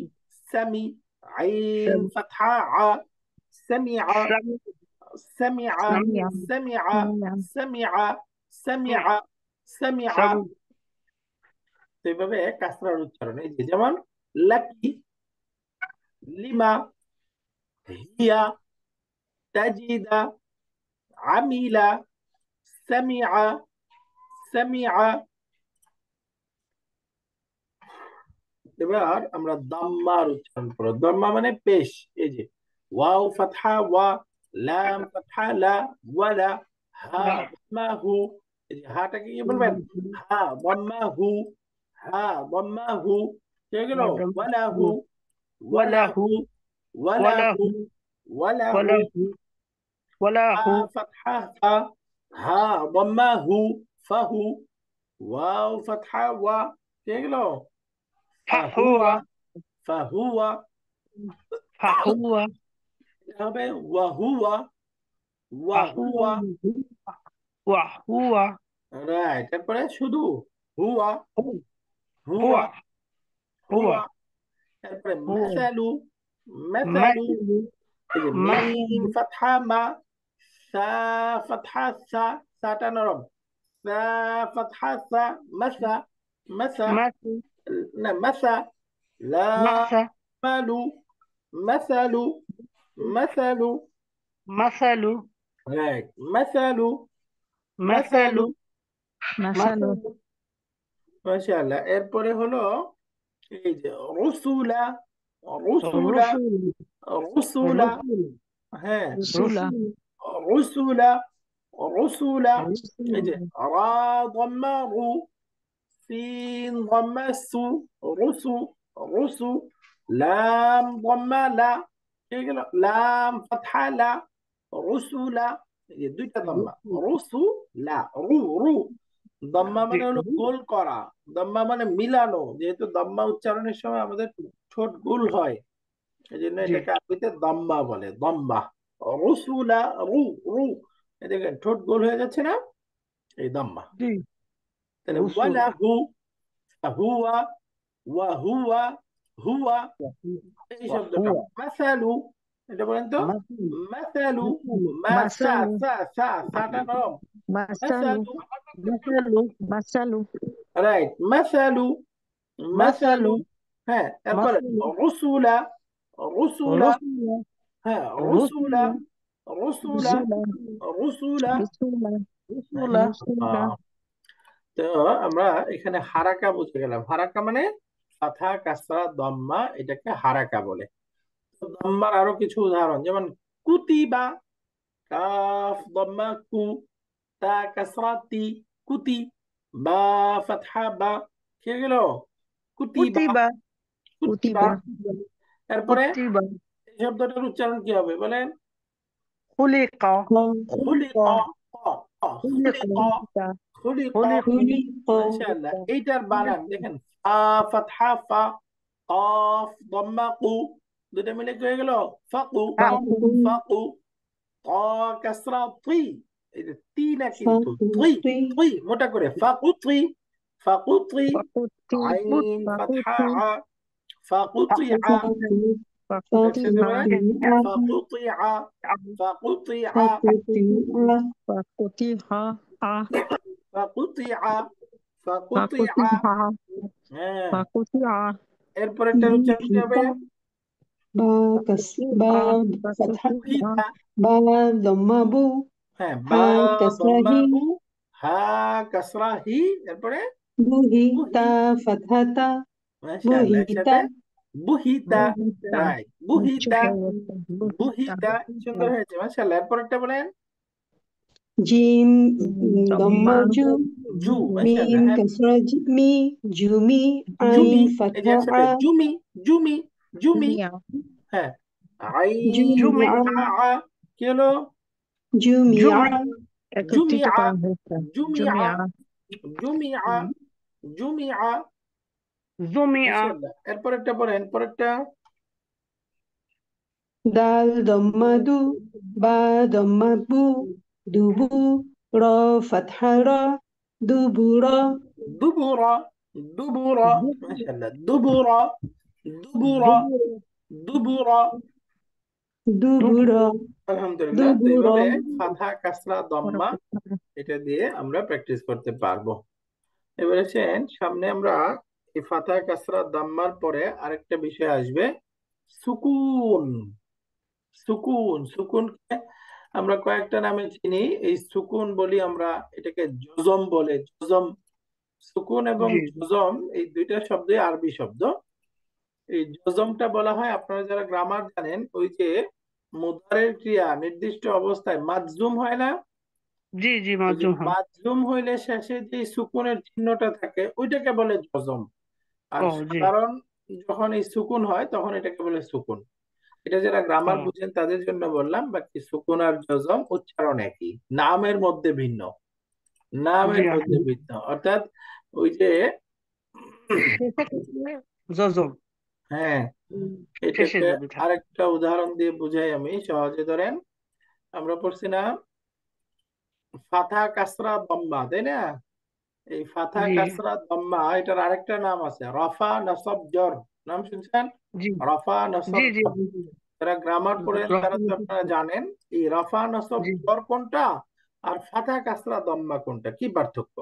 সামি, আইন سم ফাতহা আ, সামিআ, سم সামিআ, سميع সামিআ, سميع সামিআ, সামিআ, সামিআ। سم তো এইভাবে কাসরার উচ্চারণ, এই যে যেমন লাকি, লিমা, হিয়া, তাজিদা, আমিলা, সামিআ, সামিআ। এবার আমরা দাম্মার উচ্চারণ করব। দাম্মা মানে পেশ। এই যে ওয়াও ফাতহা ওয়া, লাম ফাতহা লা, ওয়ালা, হা দাম্মা হু। এই যে হাটাকে কি বলবেন, হা দাম্মা হু, হা দাম্মা হু। কে গেল, ওয়ালা হু, ওয়ালা وله হু, ওয়ালা وله হু, ওয়ালা হু। وله হা وله ফাতহা ফা, হা দাম্মা হু, ফাহু, ওয়াও ফাতহা ওয়া। কে গেল, فهو ফাহুয়া, ফাহুয়া। فهو এটা হবে ওয়াহুয়া, فهو ওয়াহুয়া। وهو রাইট। তারপরে শুধু হুয়া, هو হুয়া, هو হুয়া। তারপরে هو মাসালু, মাসালু। مثل এই যে মিম مثل ফাতহা মা, সা ফাতহা সা, সাটা নরম, সা ফাতহা সা, মাসা, মাসা, مثل না মাসা, مثل লামালু, মাসালু, মাসালু। مثل রাইট, মাসালু, مثل মাসালু। مثل مثل মাশাআল্লাহ। এরপরে হলো এই যে রসুলা, রসুলা, الرسل রসুলা। الرسل হ্যাঁ, رسولا رسل রসুলা, রসুলা। এই যে رسل রা ضمة রু, সিন ضمة সু, রসু, রসু, লাম ضمة লা। ঠিক গেল, লাম ফাতহা লা, রসুলা। এই যে দুইটা দম্মা, রসুলা, রু, রু। দম্মা মানে হলো গোল করা, দম্মা মানে মিলানো। যেহেতু দম্মা উচ্চারণের সময় আমাদের ঠোঁট গোল হয়, এই জন্য জি এটাকে আরবিতে দম্মা বলে, দম্মা। রসুলা, রু, রু। এই দেখেন ঠোঁট গোল হয়ে যাচ্ছে না, এই দম্মা। জি তাহলে রসুল ওয়ালাহু, হুয়া, ওয়াহুয়া, হুয়া। এই শব্দটা وهو মাসালু, এটা বলেন তো, مثل মাসালু, مثل মা সা مثل সা সা, সাটা নরম, مثل মাসালু। مثل مثل রাইট, মাসালু, মাসালু। مثل হ্যাঁ, তারপরে مثل রসুলা, রসুলা। رسل হ্যাঁ, রসুলা, رسل রসুলা, رسولا রসুলা। رسولا رسل رسولا আহ, তো আমরা এখানে হারাকা বুঝে গেলাম। হারাকা মানে ফাথা কাসরা দম্মা, এটাকে হারাকা বলে। তো দম্মার আরো কিছু উদাহরণ, যেমন কুতিবা, কাফ দম্মা কু, তা কাসরা তি, কুতি, বা ফাতহা বা। ঠিক গেল, কুতিবা, كتب কুতিবা। كتب তারপরে كتب এই শব্দটার উচ্চারণ কি হবে বলেন, خلق খুলিক, خلق খুলিক, খুলিক। خلق মাশাআল্লাহ। এইটার বানান দেখেন, ফা ফাতহা ফা, কফ দম্মা কু, দুটো মিলে কি হয়ে গেল, ফাকু, فأقول ফাকু। ত কাসরা তি, এই যে তি না কিন্তু তুই, তুই মোটা করে, ফাকু তুই, ফাকু তুই। فقلت আইন ফাতহা فقلت আ, ফাকু তুই আ। فقلت একসাথে বলেন, فقط ফাকু তুই আ, ফাকু তুই আ, فقطع ফাকু তুই আ, ফাকু তুই আ। فقطع হ্যাঁ, فقطع এরপরেরটার উচ্চারণ কি হবে, با كس با فتحة فقطع বুহিতা। با ضمة بو হ্যাঁ, বা هاي كسرة দম্মা هي বু, হা কাসরা হি, এরপরে بوهي বুহি। تا فتحة تا মাশাআল্লাহ, بوهي একসাথে تا বুহিতা, বুহিতা রাইট, নিচু বুহিতা, হয়ে গেছে বুহিতা বুহিতা, সুন্দর হয়েছে মাশাআল্লাহ। এরপরটা বলেন, জিম দম্মা দম্মা জু জু, মাশাআল্লাহ, মিম হ্যাঁ, কাসরা মি জুমি আইন জুমি, এই যে ফাতহা একসাথে, আ জুমি, জুমি, জুমি, জুমিয়া হ্যাঁ, আইন জুমিআ ফাতহা আ, কি হলো, জুমিআ জুমাই একত্রিত জুমিআ, করা হয়েছে জুমিআ, জুমিয়া জুমিআ, জুমিআ, জুমিয়া মাশাআল্লাহ। এরপরেরটা বলেন, পরেরটা, দাল দম্মা দু বা দম্মা বু দুবু র ফাতহা রা দুবুরা দুবুরা, দুবুরা, মাশাআল্লাহ, দুবুরা, দুবুরা, দুবুরা, দুবুরা আলহামদুলিল্লাহ। তো দুবুরা এইভাবে ফাথা কাসরা দম্মা এটা দিয়ে আমরা প্র্যাকটিস করতে পারবো। এবারে সামনে আমরা এই ফাথা কাসরা দাম্মার পরে আরেকটা বিষয় আসবে, সুকুন। সুকুন, সুকুনকে আমরা কয়েকটা নামে চিনি। এই সুকুন বলি আমরা, এটাকে জজম বলে, জজম। সুকুন এবং জি জজম এই দুইটা শব্দই আরবি শব্দ। এই জজমটা বলা হয়, আপনারা যারা গ্রামার জানেন, ওই যে মুদারের ক্রিয়া নির্দিষ্ট অবস্থায় মাজজুম হয় না, জি জি ওই যে মাজুম হয়। মাজজুম হইলে শেষে যে সুকুনের চিহ্নটা থাকে ওইটাকে বলে জজম। আর ও জি সাধারণ যখন এই সুকুন হয় তখন এটাকে বলে সুকুন। এটা যারা গ্রামার ও বুঝেন তাদের জন্য বললাম, বাকি সুকুন আর জজম উচ্চারণ একই, নামের মধ্যে ভিন্ন, জি নামের মধ্যে ভিন্ন। অর্থাৎ ওই যে শেষে থাকলে জজম হ্যাঁ, শেষে এটাকে যদি থাকে। আরেকটা উদাহরণ দিয়ে বুঝাই আমি সহজে। ধরেন আমরা পড়ছি না ফাথা কাসরা দম্মা, তাই না? এই ফাথা জি কাসরা দম্মা এটার আরেকটা নাম আছে, রফা নসব জর। নাম শুনছেন? জি রফা জি নসব জি জর। জি জি যারা গ্রামার পড়েন তারা তো আপনারা জানেন এই রফা নসব জি। জর কোনটা আর ফাথা কাসরা দম্মা কোনটা, কি পার্থক্য।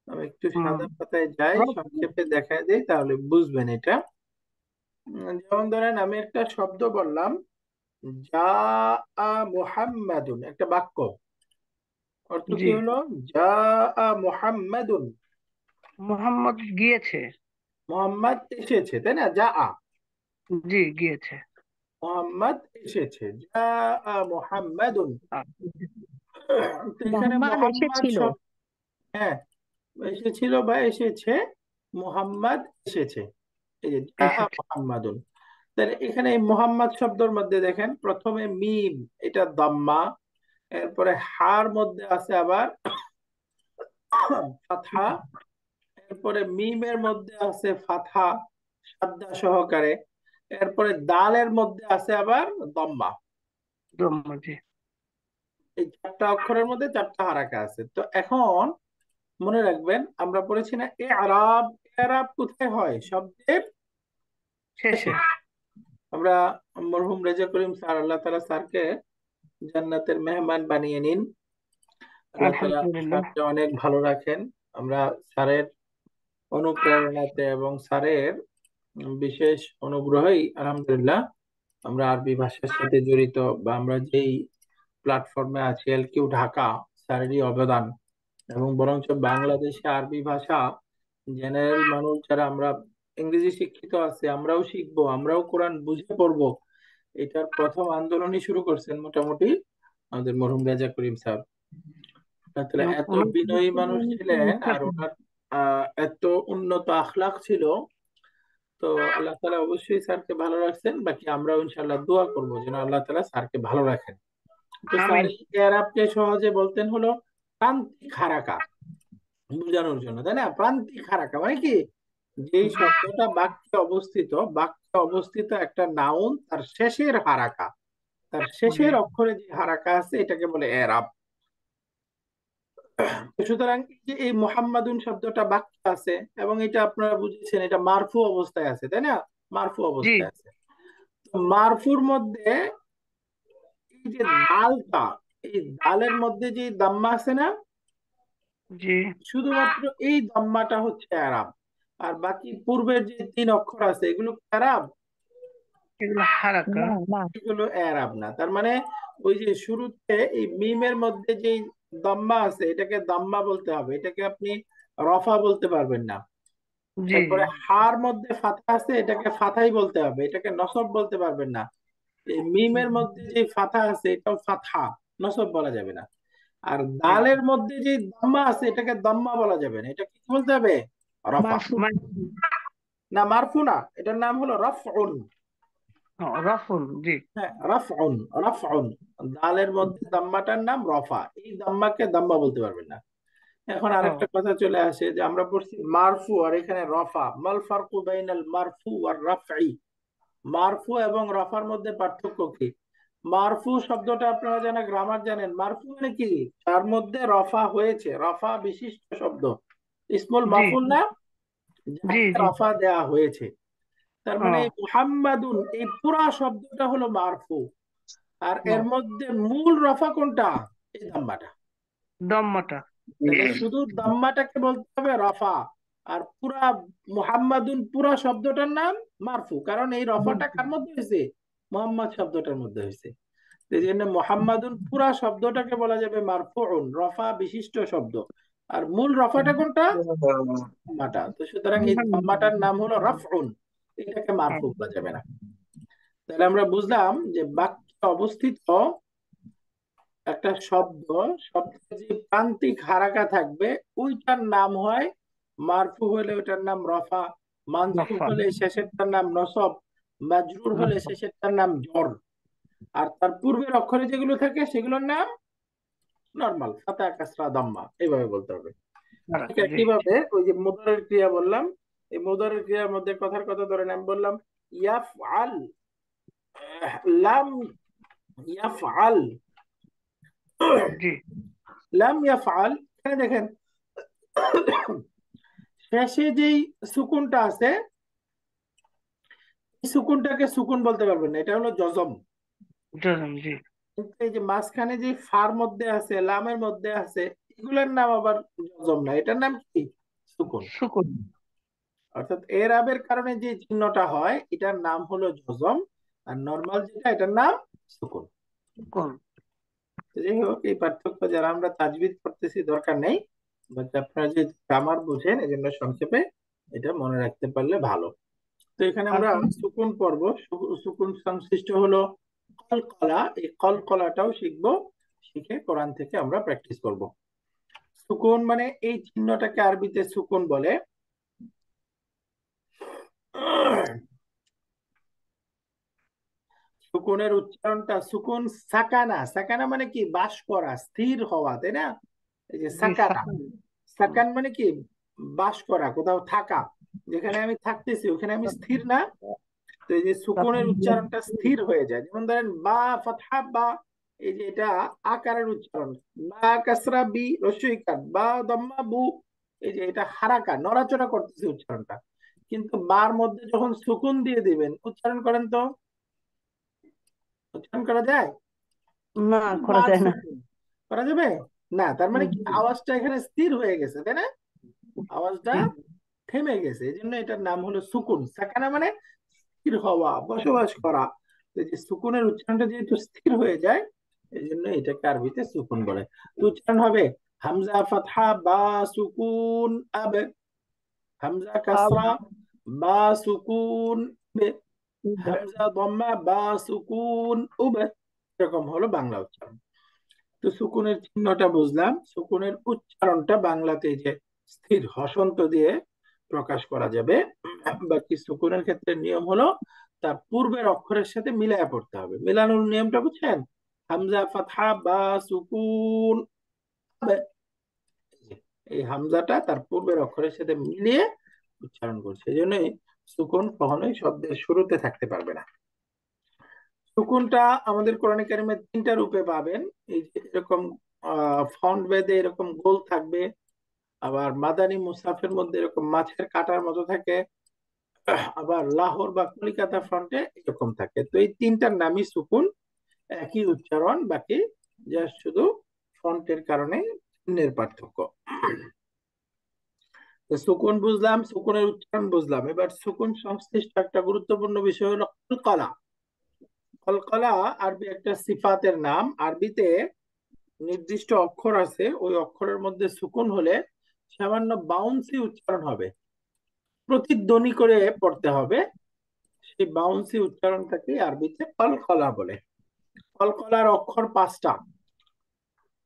আমি একটু হুম। সাদা পাতায় যাই, সংক্ষেপে দেখায় দেই, তাহলে বুঝবেন এটা। যেমন ধরেন আমি একটা শব্দ বললাম, যা মুহাম্মাদুন, একটা বাক্য, অর্থ জি কি হলো, যা মুহাম্মাদুন, মোহাম্মদ গিয়েছে। মোহাম্মদ এসেছে, তাই না? যা জি গিয়েছে। মোহাম্মদ এসেছে, যা মুহাম্মাদুন। আ- তো এখানে মোহাম্মদ মোহাম্মদ এসেছিল শব্দ, হ্যাঁ, এসেছিল বা এসেছে, মোহাম্মদ এসেছে, এই যে যা এসেছে। মুহাম্মাদুন। তাহলে এখানে এই মোহাম্মদ শব্দের মধ্যে দেখেন প্রথমে মিম, এটা দাম্মা, এরপরে হার মধ্যে আছে আবার ফাতহা, এরপরে মিমের মধ্যে আছে ফাতহা সাদ্দা সহকারে, এরপরে দালের মধ্যে আছে আবার দম্মা। জি এই চারটা অক্ষরের মধ্যে চারটা হারাকা আছে। তো এখন মনে রাখবেন আমরা পড়েছি না এআরাব, এআরাব কোথায় হয়, শব্দের শেষে। শেষে। আমরা মরহুম রেজা করিম স্যার, আল্লাহ তাআলা স্যারকে জান্নাতের মেহমান বানিয়ে নিন, আল্লাহ তাআলা আলহামদুলিল্লাহ। স্যারকে অনেক ভালো রাখেন। আমরা স্যারের অনুপ্রেরণাতে এবং স্যারের বিশেষ অনুগ্রহেই আলহামদুলিল্লাহ আমরা আরবি ভাষার সাথে জড়িত, বা আমরা যেই প্ল্যাটফর্মে আছি, এলকিউ ঢাকা, স্যারেরই অবদান। এবং বরঞ্চ বাংলাদেশে আরবি ভাষা জেনারেল মানুষ যারা আমরা ইংরেজি শিক্ষিত আছে, আমরাও শিখবো, আমরাও কোরআন বুঝে পড়বো, এটার প্রথম আন্দোলনই শুরু করছেন মোটামুটি আমাদের মরহুম রেজা করিম স্যার। তাহলে এত ওনার বিনয়ী মানুষ ছিলেন আর ওনার এত উন্নত আখলাক ছিল। তো আল্লাহ তালা অবশ্যই স্যারকে ভালো রাখছেন, বাকি আমরাও ইনশাল্লাহ দোয়া করবো যেন আল্লাহ তালা স্যারকে ভালো রাখেন। তো স্যার আমিন। এই এরাবকে সহজে বলতেন হলো প্রান্তিক হারাকা, বোঝানোর জন্য, তাই না? প্রান্তিক হারাকা মানে কি, যেই শব্দটা বাক্যে অবস্থিত একটা নাউন, তার শেষের হারাকা, তার শেষের অক্ষরে যে হারাকা আছে এটাকে বলে এরাব। তো সুতরাং এই যে এই মুহাম্মাদুন শব্দটা বাক্যে আছে, এবং এটা আপনারা বুঝেছেন এটা মারফু অবস্থায় আছে, তাই না? মারফু জি অবস্থায় আছে। তো মারফুর মধ্যে এই যে দালটা, এই দালের মধ্যে যে দাম্মা আছে না, জি শুধুমাত্র এই দাম্মাটা হচ্ছে আরাব। আর বাকি পূর্বের যে তিন অক্ষর আছে এগুলো আরাব, এগুলো হারাকা। না না এগুলো আরাব না। তার মানে ওই যে শুরুতে এই মিমের মধ্যে যে দাম্মা আছে এটাকে দাম্মা বলতে হবে, এটাকে আপনি রফা বলতে পারবেন না। জি এরপরে হার মধ্যে ফাথা আছে, এটাকে ফাথাই বলতে হবে, এটাকে নসব বলতে পারবেন না। এই মিমের মধ্যে যে ফাথা আছে এটাও ফাথা, নসব বলা যাবে না। আর জি দালের মধ্যে যে দাম্মা আছে এটাকে দাম্মা বলা যাবে না, এটা কি বলতে হবে? রফা। মারফু না, মারফু না, এটার নাম হলো রফউন। রফুন। জি হ্যাঁ, রফউন, রফউন। দালের মধ্যে দাম্মাটার নাম রফা, এই দাম্মাকে দাম্মা বলতে পারবেন না। এখন ও আরেকটা কথা চলে আসে যে আমরা পড়ছি মারফু আর এখানে রফা, মাল ফারকু বাইনাল মারফু ওয়ার রাফঈ। মারফু এবং রফার মধ্যে পার্থক্য কি? মারফু শব্দটা আপনারা যারা গ্রামার জানেন, মারফু মানে কি? তার মধ্যে রফা হয়েছে, রফা বিশিষ্ট শব্দ, ইসমুল জি মাফুল না, জি যাকে জি রফা দেয়া হয়েছে। তার ও মানে এই মুহাম্মাদুন, এই পুরা শব্দটা হলো মারফু। আর এর মধ্যে মূল রফা কোনটা? এই দাম্মাটা। দম্মাটা। তাহলে শুধু দাম্মাটাকে বলতে হবে রফা, আর পুরা মুহাম্মাদুন পুরা শব্দটার নাম মারফু, কারণ এই রফাটা কার মধ্যে হয়েছে? মোহাম্মদ শব্দটার মধ্যে হয়েছে। এই জন্য মুহাম্মাদুন পুরা শব্দটাকে বলা যাবে মারফুউন, রফা বিশিষ্ট শব্দ। আর মূল রফাটা কোনটা? দাম্মাটা। তো সুতরাং এই দাম্মাটার নাম হলো রফউন, এটাকে মারফু বলা যাবে না। তাহলে আমরা বুঝলাম যে বাক্যে অবস্থিত একটা শব্দের যে প্রান্তিক হারাকা থাকবে ওইটার নাম হয় মারফু, হলে ওইটার নাম রফা, মানসুব রফা। হলে শেষেরটার নাম নসব, মাজরুর হলে শেষেরটার নাম জর। আর তার পূর্বের অক্ষরে যেগুলো থাকে সেগুলোর নাম নরমাল, ফাতা কাসরা দাম্মা, এইভাবে বলতে হবে। ঠিক জি একইভাবে ওই যে মুদারের ক্রিয়া বললাম, এই মুদারের ক্রিয়ার মধ্যে কথার কথা ধরে আমি বললাম ইয়াফআল, লাম ইয়াফআল, জি লাম ইয়াফআল। এখানে দেখেন শেষে যেই সুকুনটা আছে এই সুকুনটাকে সুকুন বলতে পারবেন না, এটা হলো জজম। জি কিন্তু এই যে মাঝখানে যে ফার মধ্যে আছে, লামের মধ্যে আছে, এগুলোর নাম আবার জজম না, এটার নাম কি? সুকুন। সুকুন। অর্থাৎ এরাবের কারণে যে চিহ্নটা হয় এটার নাম হলো জজম, আর নর্মাল যেটা এটার নাম সুকুন। সুকুন। তো যাই হোক, এই পার্থক্য যারা আমরা তাজবিদ করতেছি দরকার নেই, বাট আপনারা যে গ্রামার বুঝেন এজন্য সংক্ষেপে এটা মনে রাখতে পারলে ভালো। তো এখানে আর আমরা সুকুন পর্ব, সুকুন সংশ্লিষ্ট হলো কলকলা, এই কলকলাটাও শিখবো, শিখে কোরআন থেকে আমরা প্র্যাকটিস করব। সুকুন মানে এই চিহ্নটাকে আরবিতে সুকুন বলে। সুকুনের উচ্চারণটা সুকুন সাকানা, সাকানা মানে কি? বাস করা, স্থির হওয়া, তাই না? এই যে জি সাকানা, সাকান মানে কি? বাস করা, কোথাও থাকা, যেখানে আমি থাকতেছি ওখানে আমি স্থির না। তো এই যে সুকুনের উচ্চারণটা স্থির হয়ে যায়, যেমন ধরেন বা ফাতহা বা, এই যে এটা আকারের উচ্চারণ, বা কাসরা বি রস্যইকার, বা দম্মা বু, এই যে এটা হারাকা, নড়াচড়া করতেছে উচ্চারণটা। কিন্তু বার মধ্যে যখন সুকুন দিয়ে দিবেন, উচ্চারণ করেন তো, উচ্চারণ করা যায়? না, করা বার যায় না। সুকুন করা যাবে না, তার মানে কি আওয়াজটা এখানে স্থির হয়ে গেছে, তাই না? আওয়াজটা থেমে গেছে, এই জন্য এটার নাম হলো সুকুন। সাকানা মানে স্থির হওয়া, বসবাস করা। তো এই যে সুকুনের উচ্চারণটা যেহেতু স্থির হয়ে যায়, এই জন্য এটাকে আরবিতে সুকুন বলে। তো উচ্চারণ হবে হামজা ফাতহা বা সুকুন আব, হামজা কাসরা বা সুকুন বে, হামজা দম্মা বা সুকুন উব। এরকম হলো বাংলা উচ্চারণ। তো সুকুনের চিহ্নটা বুঝলাম, সুকুনের উচ্চারণটা বাংলাতে এই যে স্থির হসন্ত দিয়ে প্রকাশ করা যাবে। বাকি সুকুনের ক্ষেত্রে নিয়ম হলো তার পূর্বের অক্ষরের সাথে মিলায়া পড়তে হবে। মিলানোর নিয়মটা বুঝছেন? হামজা ফাতহা বা সুকুন আবে, এই হামজাটা তার পূর্বের অক্ষরের সাথে মিলিয়ে উচ্চারণ করছে, এই জন্যই সুকুন কখনোই শব্দের শুরুতে থাকতে পারবে না। সুকুনটা আমাদের কোরআন কারিমে তিনটা রূপে পাবেন। এই যে এরকম ফন্ট বেদে এরকম গোল থাকবে, আবার মাদানী মুসাফের মধ্যে এরকম মাছের কাটার মতো থাকে, আবার লাহোর বা কলিকাতা ফ্রন্টে এরকম থাকে। তো এই তিনটার নামই সুকুন, একই উচ্চারণ, বাকি জাস্ট শুধু ফন্টের কারণে চিহ্নের পার্থক্য। তো সুকুন বুঝলাম, সুকুনের উচ্চারণ বুঝলাম, এবার সুকুন সংশ্লিষ্ট একটা গুরুত্বপূর্ণ বিষয় হলো কলকলা। কলকলা আরবি একটা সিফাতের নাম। আরবিতে নির্দিষ্ট অক্ষর আছে, ওই অক্ষরের মধ্যে সুকুন হলে সামান্য বাউন্সি উচ্চারণ হবে, প্রতিধ্বনি করে পড়তে হবে, সেই বাউন্সি উচ্চারণটাকে আরবিতে কলকলা বলে। কলকলার অক্ষর 5টা: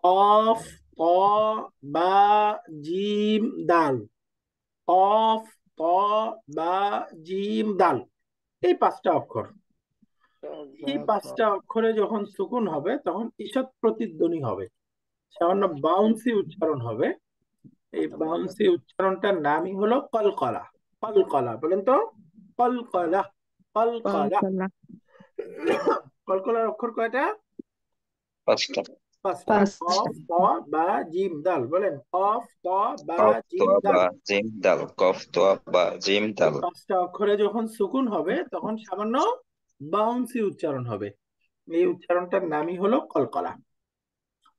কফ, ত, বা, জিম, দাল। কফ, ত, বা, জিম, দাল, এই 5টা অক্ষর। এই 5টা অক্ষরে যখন সুকুন হবে তখন ঈষৎ প্রতিধ্বনি হবে, সামান্য বাউন্সি উচ্চারণ হবে। এই বাউন্সি উচ্চারণটার নামই হলো কলকলা। কলকলা বলেন তো, কলকলা, কলকলা। কলকলা। কলকলার অক্ষর কয়টা? 5টা। 5টা। কফ, ত, বা, জিম, দাল। বলেন কফ, ত, বা, কফ জিম, তোয়া দাল। বা জিম দাল। কফ তোয়া বা জিম এই দাল। 5টা অক্ষরে যখন সুকুন হবে তখন সামান্য বাউন্সি উচ্চারণ হবে। এই উচ্চারণটার নামই হলো কলকলা।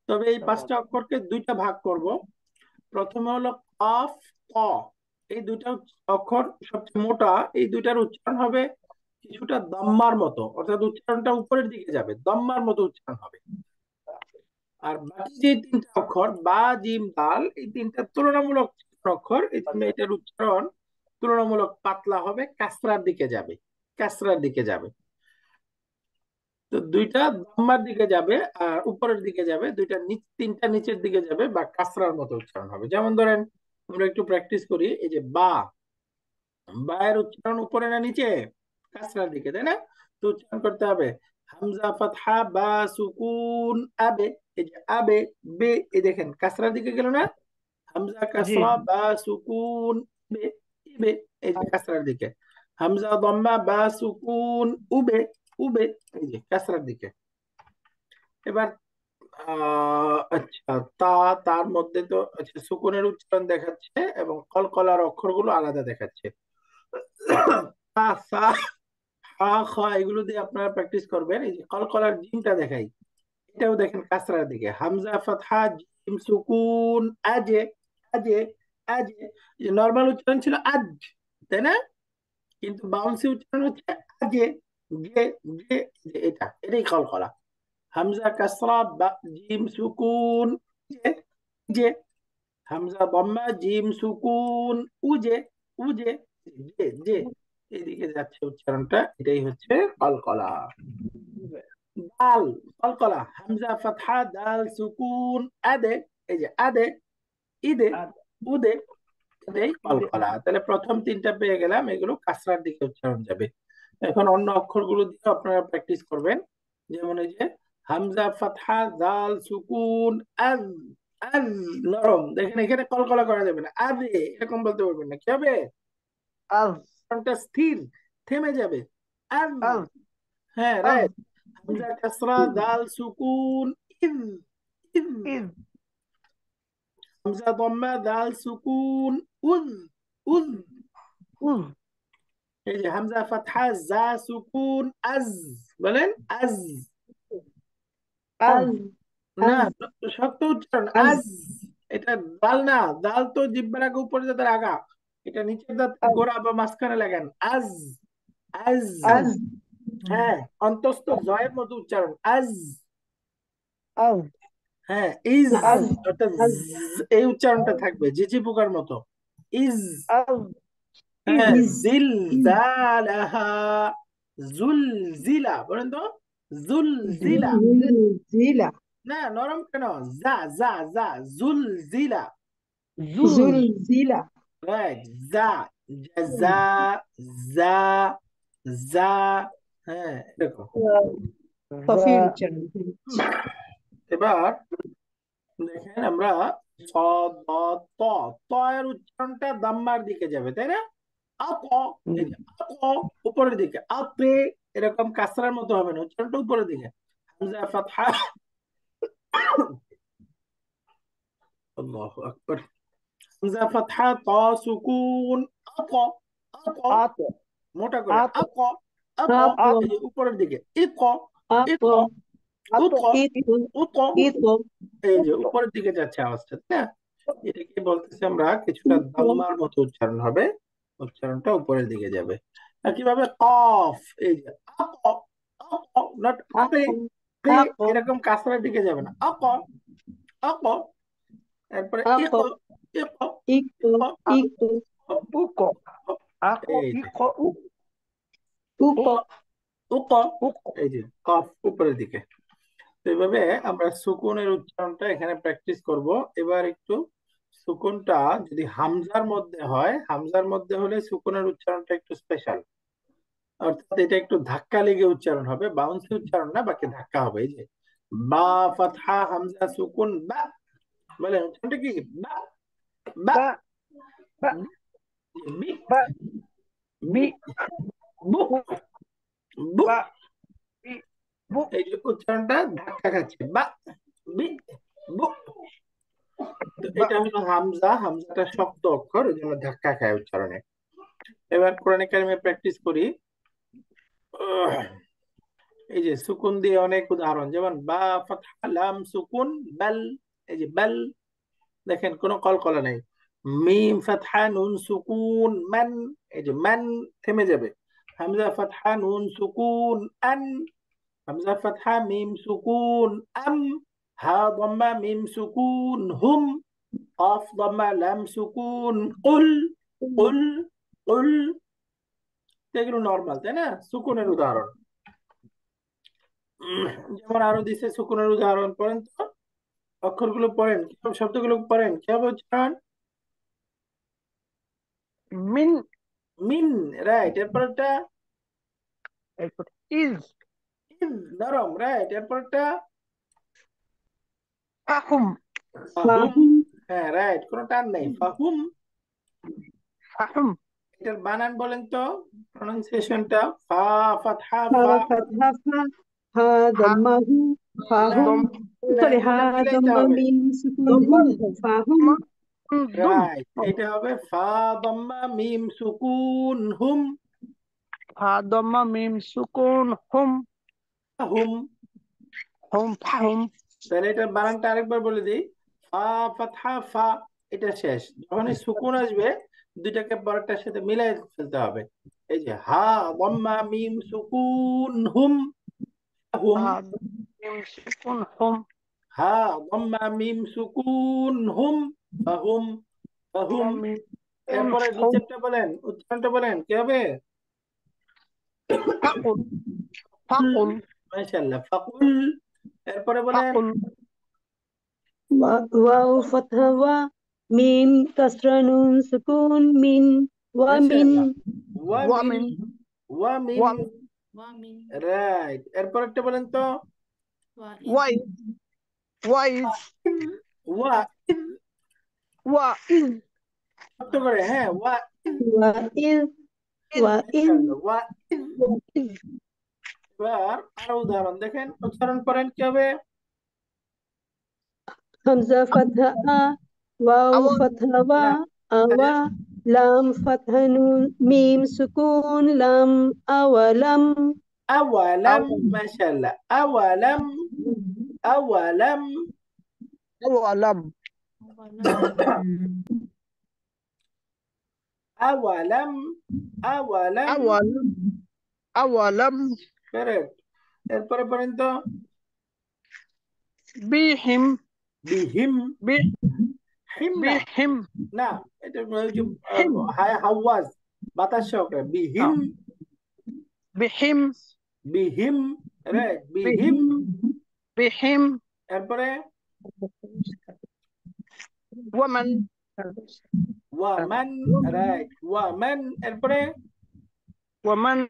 তবে এই 5টা অক্ষরকে 2টা ভাগ করব। প্রথমে হলো কফ, ত। এই 2টা অক্ষর সবচেয়ে মোটা, এই 2টার উচ্চারণ হবে কিছুটা দম্মার মতো, অর্থাৎ উচ্চারণটা উপরের দিকে যাবে, দম্মার মতো উচ্চারণ হবে। আর বাকি যে 3টা অক্ষর বা, জিম, দাল, এই 3টা তুলনামূলক অক্ষর, এই জন্য এটার উচ্চারণ তুলনামূলক পাতলা হবে, কাসরার দিকে যাবে, কাসরার দিকে যাবে। তো 2টা দম্মার দিকে যাবে আর উপরের দিকে যাবে, 3টা নিচের দিকে যাবে বা কাসরার মতো উচ্চারণ হবে। যেমন ধরেন আমরা একটু প্র্যাকটিস করি, এই যে বা, বা এর উচ্চারণ উপরে না নিচে? কাসরার দিকে, তাই না? তো উচ্চারণ করতে হবে হামজা ফাতহা বা সুকুন আবে। এই যে আবে, বে, এই দেখেন কাসরার দিকে গেল না? হামজা জি কাসরা বা সুকুন বে, ইবে, এই যে কাসরার দিকে। হামজা দম্মা বা সুকুন উবে, উবে, এই যে কাসরার দিকে। এবার আচ্ছা, তার মধ্যে তো আচ্ছা সুকুনের উচ্চারণ দেখাচ্ছে এবং কলকলার অক্ষরগুলো আলাদা দেখাচ্ছে। তা, সা, হা, খ, এগুলো দিয়ে আপনারা প্র্যাকটিস করবেন। এই যে কলকলার জিমটা দেখাই, এটাও দেখেন কাসরার দিকে। হামজা ফাতহা জিম সুকুন আজে, আজে, আজে। নর্মাল উচ্চারণ ছিল আজ, তাই না? কিন্তু বাউন্সি উচ্চারণ হচ্ছে আজে, যে, যে, যে, এটাই কলকলা। হামজা কাসরা বা জিম সুকুন যে, যে। হামজা দম্মা জিম সুকুন উজে, উজে, যে, যে, এদিকে যাচ্ছে উচ্চারণটা, এটাই হচ্ছে কলকলা। দাল, কলকলা। হামজা ফাতহা দাল সুকুন আদে, এই যে আদে, ইদে, উদে, এটাই কলকলা। তাহলে প্রথম 3টা পেয়ে গেলাম, এগুলো কাসরার দিকে উচ্চারণ যাবে। এখন অন্য অক্ষরগুলো দিয়ে আপনারা প্র্যাকটিস করবেন। যেমন এই যে হামজা ফাতহা দাল সুকুন আজ, আজ, নরম। দেখেন এখানে কলকলা করা যাবে না, আদে এরকম বলতে পারবেন না, কি হবে? আজ, উচ্চারণটা স্থির, থেমে যাবে। আজ, আজ, হ্যাঁ, আজ, রাইট। হামজা কাসরা দাল সুকুন ইজ, ইজ। ইজ, হামজা দম্মা দাল সুকুন উজ, উজ। উজ, এই যে হামজা ফাতহা জা সুকুন আজ, বলেন আজ। আজ, না, শক্ত উচ্চারণ আজ। এটা দাল না, দাল তো জিহ্বার আগে উপরে দাঁতের আগা, এটা নিচের দাঁত গোড়া বা মাঝখানে লাগান। আজ, আজ। আজ, হ্যাঁ, অন্তস্থ জয়ের মতো উচ্চারণ আজ। আজ, হ্যাঁ, ইজ, আজ, অর্থাৎ এই উচ্চারণটা থাকবে ঝিঝি পোকার মতো। ইজ। আজ, হ্যাঁ, ইজ, জিল জালাহা, জুল জিলা, বলেন তো জুল জিলা। زلزلة না, নরম কেন? যা, যা, যা, জুল জিলা। জুল, زلزلة রাইট, যা, যা, যা, যা। হ্যাঁ, এরকম। طفيل যা, الجنة এবার দেখেন আমরা স, দ, ত, ত এর উচ্চারণটা দাম্মার দিকে যাবে, তাই না? আপ, এই যে আপ, উপরের দিকে আপে, এরকম কাসরার মতো হবে না, উচ্চারণটা উপরের দিকে। হামজা ফাতহা, আল্লাহু আকবার। হামজা ফাতহা ত সুকুন আপ, আপ, আত, মোটা করে আত, আপ, আপ, أطو এই যে উপরের দিকে ইক, ইক, أطو আত, উক, إيتو উক, إيتو এই যে উত, উপরের দিকে যাচ্ছে আওয়াজটা, তাই না? এটাকে বলতেছি আমরা কিছুটা إيتو দাম্মার মতো উচ্চারণ হবে, উচ্চারণটা উপরের দিকে যাবে। আর কিভাবে কফ, এই যে আক, আক, নট আকে, أقو কে, أقو এরকম কাসরার দিকে যাবে না, আক, আক। এরপরে ইক, أقو ইক, إيتو ইক, إيتو উক, Aku এই যে iqra'u. উক উক, Uq. এই যে কফ উপরের দিকে। তো এইভাবে আমরা সুকুনের উচ্চারণটা এখানে প্র্যাকটিস করব। এবার একটু সুকুনটা যদি হামজার মধ্যে হয়, হামজার মধ্যে হলে সুকুনের উচ্চারণটা একটু স্পেশাল, অর্থাৎ এটা একটু ধাক্কা লেগে উচ্চারণ হবে, বাউন্সি উচ্চারণ না, বাকি ধাক্কা হবে। এই যে বা ফাতহা হামজা সুকুন বা, বলেন উচ্চারণটা কি? বা বা Ba. Ba. বি Ba. বি Bi. বু Bu. বু, Ba. Bi. Bu. এই যে উচ্চারণটা ধাক্কা খাচ্ছে, বা বি বু। তো Ba. এটা হলো হামজা, হামজাটা শক্ত অক্ষর, ওই জন্য ধাক্কা খায় উচ্চারণে। এবার কোরআনে কারিমে প্র্যাকটিস করি। এই যে সুকুন দিয়ে অনেক উদাহরণ, যেমন বা ফাতহা লাম সুকুন বাল, এই যে বাল, দেখেন কোনো কলকলা নেই। মিম ফাতহা নুন সুকুন মান, এই যে মান থেমে যাবে। হামজা ফাতহা নুন সুকুন আন, হামজা ফাতহা মিম সুকুন আম, হা দাম্মা মিম সুকুন হুম, قاف ضمة لام سكون قل قل قل। এগুলো নরমাল, তাই না? সুকুনের উদাহরণ। যেমন আরো দিছে সুকুনের উদাহরণ, পড়েন তো, অক্ষরগুলো পড়েন, কিভাবে শব্দগুলো পড়েন, কিভাবে উচ্চারণ। Min. মিন, রাইট। এরপরটা Equal is. ইজ, নরম, রাইট। এরপরটা Fahum. ফাহুম, ফাহুম হ্যাঁ রাইট, কোনো টান নেই, ফাহুম। Fahum. এটার বানান বলেন তো, প্রনাউন্সিয়েশনটা। ফা ফাতহা ফা ফা, ফাতহা ফা হা Ha. দাম্মাহু না ফাহুম Dom. না, সরি হা এটা মিলাইতে দাম্মা হবে, মিম সুকুন হুম ফাহুম Ma. Dum. রাইট। এটা হবে ফা দম্মা মিম সুকুন হুম, Ha. Dhamma mim sukun. Hum. হুম। Hum. Fahum. তাহলে এটার বানানটা আরেকবার বলে দিই। ফা ফাতহা ফা, এটা শেষ, যখনই সুকুন আসবে দুইটাকে পরেরটার সাথে মিলাই ফেলতে হবে। এই যে হা দম্মা মিম সুকুন হুম, হুম। Ha. Mim sukun. Hum. হা দম্মা মিম সুকুন হুম, ফাহুম ফাহুম। Dhamma mim sukun. এরপরে Hum. নিচেরটা বলেন, উচ্চারণটা বলেন কি হবে। Fakul. Fakul. মাশাআল্লাহ, ফাকুল। এরপরে বলেন Fakul. ওয়াও ফাতহা ওয়া মিম কাসরা নুন সুকুন মিন ওয়া মিন মাশাআল্লাহ, ওয়ামিন Wamin. ওয়ামিন, Wamin. রাইট। এরপরেরটা বলেন তো, Wise. Wise. Wise, Waiz. শক্ত করে, হ্যাঁ ওয়াইজ, ওয়া ইজ ওয়া ইজ মাশাআল্লাহ, ওয়াইজ। Waiz. এবার আরো উদাহরণ দেখেন, উচ্চারণ করেন কি হবে। হামজা ফাতহা আ ওয়াও Awan. ফাতহা ওয়া না, আওয়া লাম ফাতহা নুন মিম সুকুন লাম আওয়ালাম আওয়ালাম, Awan. মাশাআল্লাহ, আওয়ালাম আওয়ালাম Awalam. আওয়ালাম আওয়ালাম, Awalam. Awalam. কারেক্ট। এরপরে পড়েন তো, Bihim. বিহিম, Bi- হিম না, Bihim. না, এটা ওই যে Him. হাওয়াজ, বাতাস সহকারে, বিহিম Bihim. বিহিম, রাইট, বিহিম। Bihim. Bihim. এরপরে Woman. ওয়ামান, রাইট, ওয়ামান। এরপরে Woman.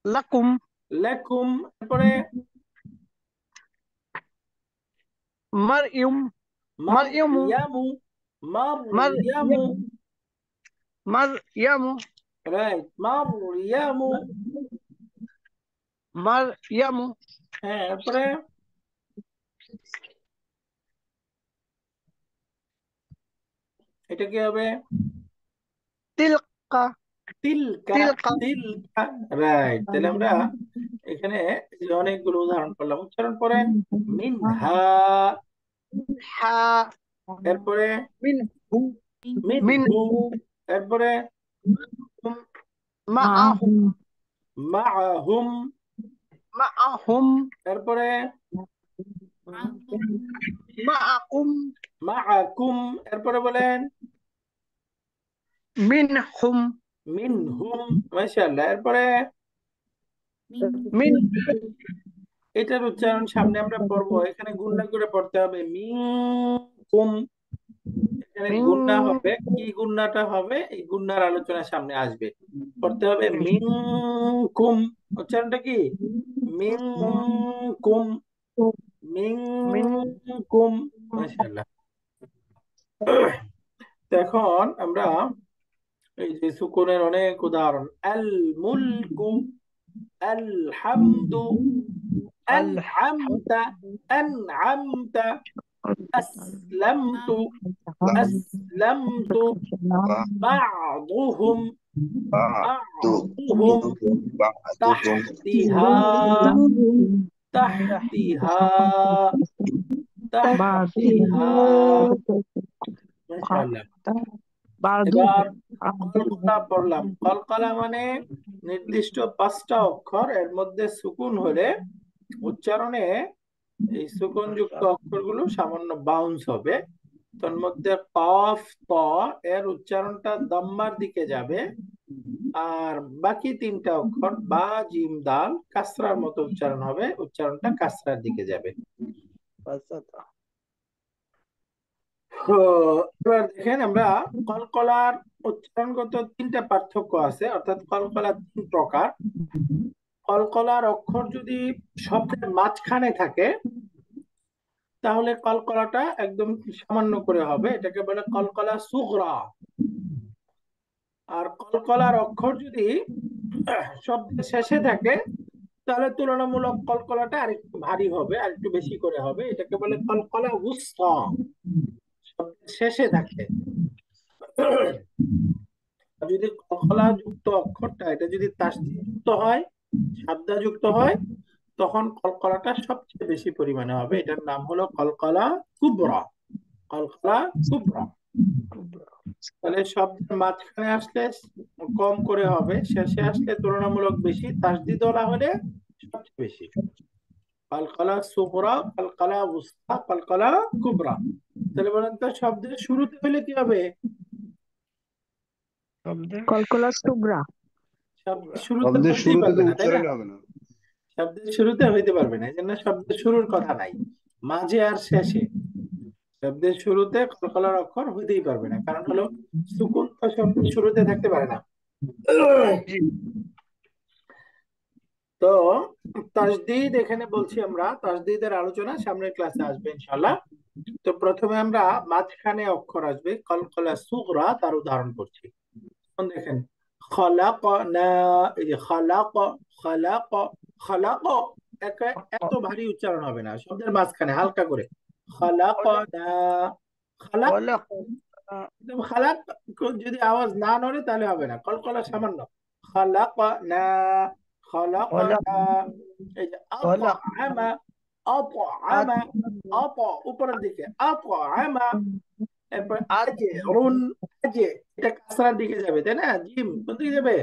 Lakum. লাকুম। এরপরে Maryam. Maryamu. মারইয়ামু, মারইয়ামু, Maryamu. রাইট, মারইয়ামু। Maryamu. হ্যাঁ, এরপরে এটা কি হবে। Tilka. তিলকা, Tilka. তিলকা, রাইট। তাহলে আমরা এখানে এই যে অনেকগুলো উদাহরণ করলাম, উচ্চারণ করেন। মিনহা, Ha. এরপরে Minhu. মিনহু, এরপরে Ma'ahum. মাআহুম, Ma'ahum. এরপরে Ma'akum. মাআকুম, এরপরে বলেন মিনহুম মিনহুম, মাশাআল্লাহ। এরপরে মিন এটার উচ্চারণ সামনে আমরা পড়বো, এখানে গুণনা করে পড়তে হবে মিনকুম। এখানে মিন গুণনা হবে, কি গুণনাটা হবে এই গুণনার আলোচনা সামনে আসবে। পড়তে হবে মিনকুম, উচ্চারণটা কি মিনকুম, মিন মিনকুম, মাশাআল্লাহ। তো এখন আমরা এই যে সুকুনের অনেক উদাহরণ, আল মুলকু, আল হামদু, আল আমতা, আনআমতা, আসলামতু, আসলামতু, বা'দুহুম, বা'দুহুম, তাহতিহা, তাহতিহা, তাহতিহা, মাশাআল্লাহ। এবার কলকলা পড়লাম। কলকলা মানে নির্দিষ্ট 5টা অক্ষর, এর মধ্যে সুকুন হলে উচ্চারণে এই সুকুন যুক্ত অক্ষরগুলো সামান্য বাউন্স হবে। তার মধ্যে কফ ত এর উচ্চারণটা দাম্মার দিকে যাবে, আর বাকি 3টা অক্ষর বা জিম দাল কাসরার মতো উচ্চারণ হবে, উচ্চারণটা কাসরার দিকে যাবে। তো এবার দেখেন, আমরা কলকলার উচ্চারণগত 3টা পার্থক্য আছে, অর্থাৎ কলকলা 3 প্রকার। কলকলার অক্ষর যদি শব্দের মাঝখানে থাকে তাহলে কলকলাটা একদম সামান্য করে হবে, এটাকে বলে কলকলা সুগরা। আর কলকলার অক্ষর যদি শব্দের শেষে থাকে তাহলে তুলনামূলক কলকলাটা আরেকটু ভারী হবে, আরেকটু বেশি করে হবে, এটাকে বলে কলকলা উসতা। শব্দের শেষে থাকে। যদি কলকলা যুক্ত অক্ষরটা এটা যদি তাসদীদ যুক্ত হয়, সাদ্দা যুক্ত হয়, তখন কলকলাটা সবচেয়ে বেশি পরিমাণে হবে। এটার নাম হলো কলকলা কুবরা, কলকলা কুবরা। তাহলে শব্দের মাঝখানে আসলে কম করে হবে, শেষে আসলে তুলনামূলক বেশি, তাসদীদ ওয়ালা হলে সবচেয়ে বেশি। কলকলা সুগরা, কলকলা উসতা, কলকলা কুবরা। তাহলে বলেন তো শব্দের শুরুতে হলে কি হবে? কলকলা সুগ্রা। শব্দের শুরুতে শব্দের হইতেই শুরুতে তো পারবে না, তাই না? উচ্চারণ হবে না। শব্দের শুরুতে হইতে পারবে না, এই জন্য শব্দের শুরুর কথা নাই, মাঝে আর শেষে। শব্দের শুরুতে কলকলার অক্ষর হইতেই পারবে না, কারণ হলো সুকুন তো শব্দের শুরুতে থাকতে পারে না। তো তাসদীদ এখানে বলছি আমরা, তাসদীদের আলোচনা সামনের ক্লাসে আসবে ইনশাআল্লাহ। তো প্রথমে আমরা মাঝখানে অক্ষর আসবে কলকলা সুগরা, তার উদাহরণ করছি। এখন দেখেন খালাকনা, এই যে খালাক, খালাক, খালাক, এত ভারী উচ্চারণ হবে না, শব্দের মাঝখানে হালকা করে খালাকনা, খালাক, খলক একদম খালাক যদি আওয়াজ না নড়ে তাহলে হবে না, কলকলা সামান্য। খালাকনা, খলক খালাকনা। এই যে খলক আতআমা, আতআমা, আত উপরের দিকে আতআমা। এরপর আজরুন, আজে এটা কাসরার দিকে যাবে, তাই না? জিম কোন দিকে যাবে?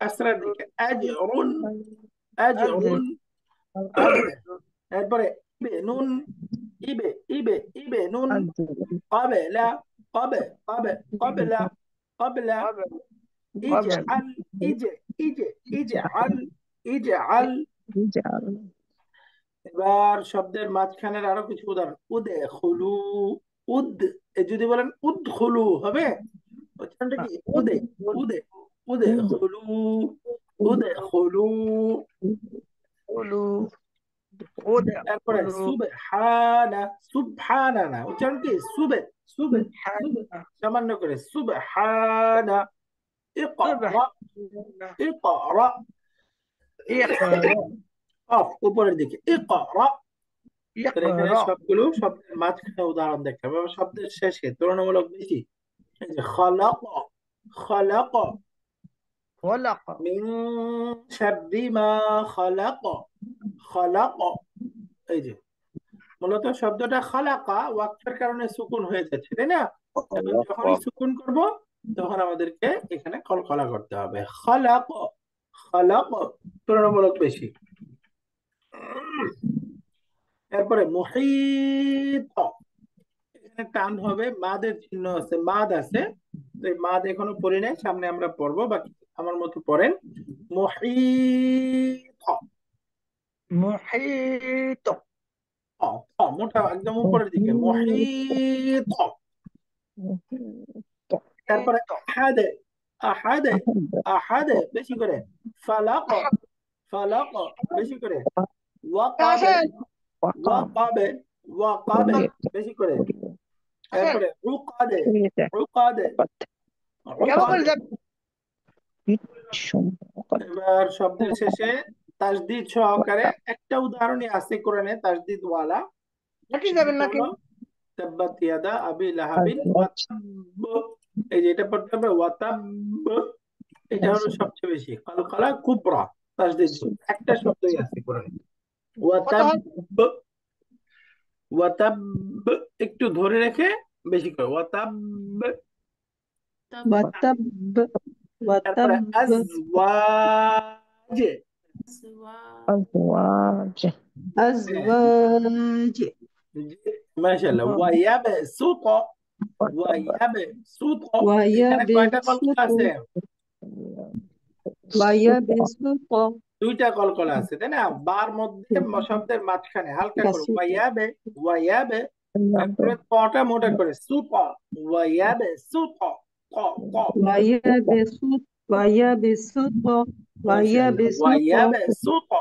কাসরার দিকে। আজরুন, আজরুন। এরপরে ইবে নুন, ইবে, ইবে, ইবে নুন। قبل، قبل، قبل، قبل، قبل. اجعل، اجعل، اجعل. এবার শব্দের মাঝখানের আরো কিছু উদাহরণ, উদে খুলু, উদ, যদি বলেন উদ খুলু হবে, উচ্চারণটা কি উদে, উদে, উদে খুলু, উদে খুলু। তারপরে সুবহানা, সুবহানা না, উচ্চারণ কি সুবে, সুবে, সুবে, সামান্য করে সুবহানা। ইকরা, ইকরা, অফ উপরের দিকে ইকরা। তাহলে এখানে সবগুলো শব্দের মাঝখানে উদাহরণ দেখতে হবে, এবং শব্দের শেষে তুলনামূলক বেশি। এই যে খালাক, খালাক, খলক মিন শাররি মা খালাক, খালাক। এই যে মূলত শব্দটা খালাকা ওয়াকফের কারণে সুকুন হয়ে যাচ্ছে, তাই না? এখন যখনই সুকুন করব তখন আমাদেরকে এখানে কলকলা করতে হবে, খালাক, খালাক, তুলনামূলক বেশি। এরপরে মুহিত, এখানে টান হবে, মাদের চিহ্ন আছে, মাদ আছে, তো এই মাদ এখনো পড়ি নাই, সামনে আমরা পড়বো, বাকি আমার মতো পড়েন। মুহিত, মুহিত মোটা একদম উপরের দিকে, মুহিত। তারপরে আহাদে, আহাদে, আহাদে বেশি করে, ফালাক, ফালাক বেশি করে, ওয়াকাবে, আসেন ওয়াকাবে, ওয়াকাবে বেশি করে, আসেন এরপরে রুকাদে, রুকাদে, কেন করে রুকাদে। যাবেন? এবার শব্দের শেষে তাসদিদ সহকারে একটা উদাহরণই আছে কোরআনে তাসদিদ ওয়ালা, নাকি যাবেন নাকি? হলো তাব্বাত ইয়াদা আবি লাহাবিন ওয়া তাব্ব। এই যে এটা পড়তে হবে ওয়া তাব্ব, এটা হলো সবচেয়ে বেশি কালকালা কুবরা তাসদিদ, একটা শব্দই আছে কোরআনে ওয়া কত হয়? তাব্ব, ওয়া তাব্ব একটু ধরে রেখে বেশি করে ওয়া তাব্ব। ওয়াতাব, তারপরে ওয়াতাব, আজওয়াজ, আজওয়াজ, মাশাআল্লাহ, ওয়ায়াবসুত, ওয়ায়াবসুত। এখানে কয়টা কলকলা ওয়ায়াবিসুতু, আছে? ওয়ায়াবিসুতু, দুইটা কলকলা আছে, তাই না? বার মধ্যে শব্দের মাঝখানে হালকা করে কাসুতু, ওয়ায়াবে, ওয়ায়াবে, তারপরে কটা মোটা করে সুত, ওয়ায়াবে সুত, ক, ক। ওয়ায়াবিসুত, ওয়ায়াবিসুতু, মাশাআল্লাহ, ওয়ায়াবিসুতু, ওয়ায়াবে সুত,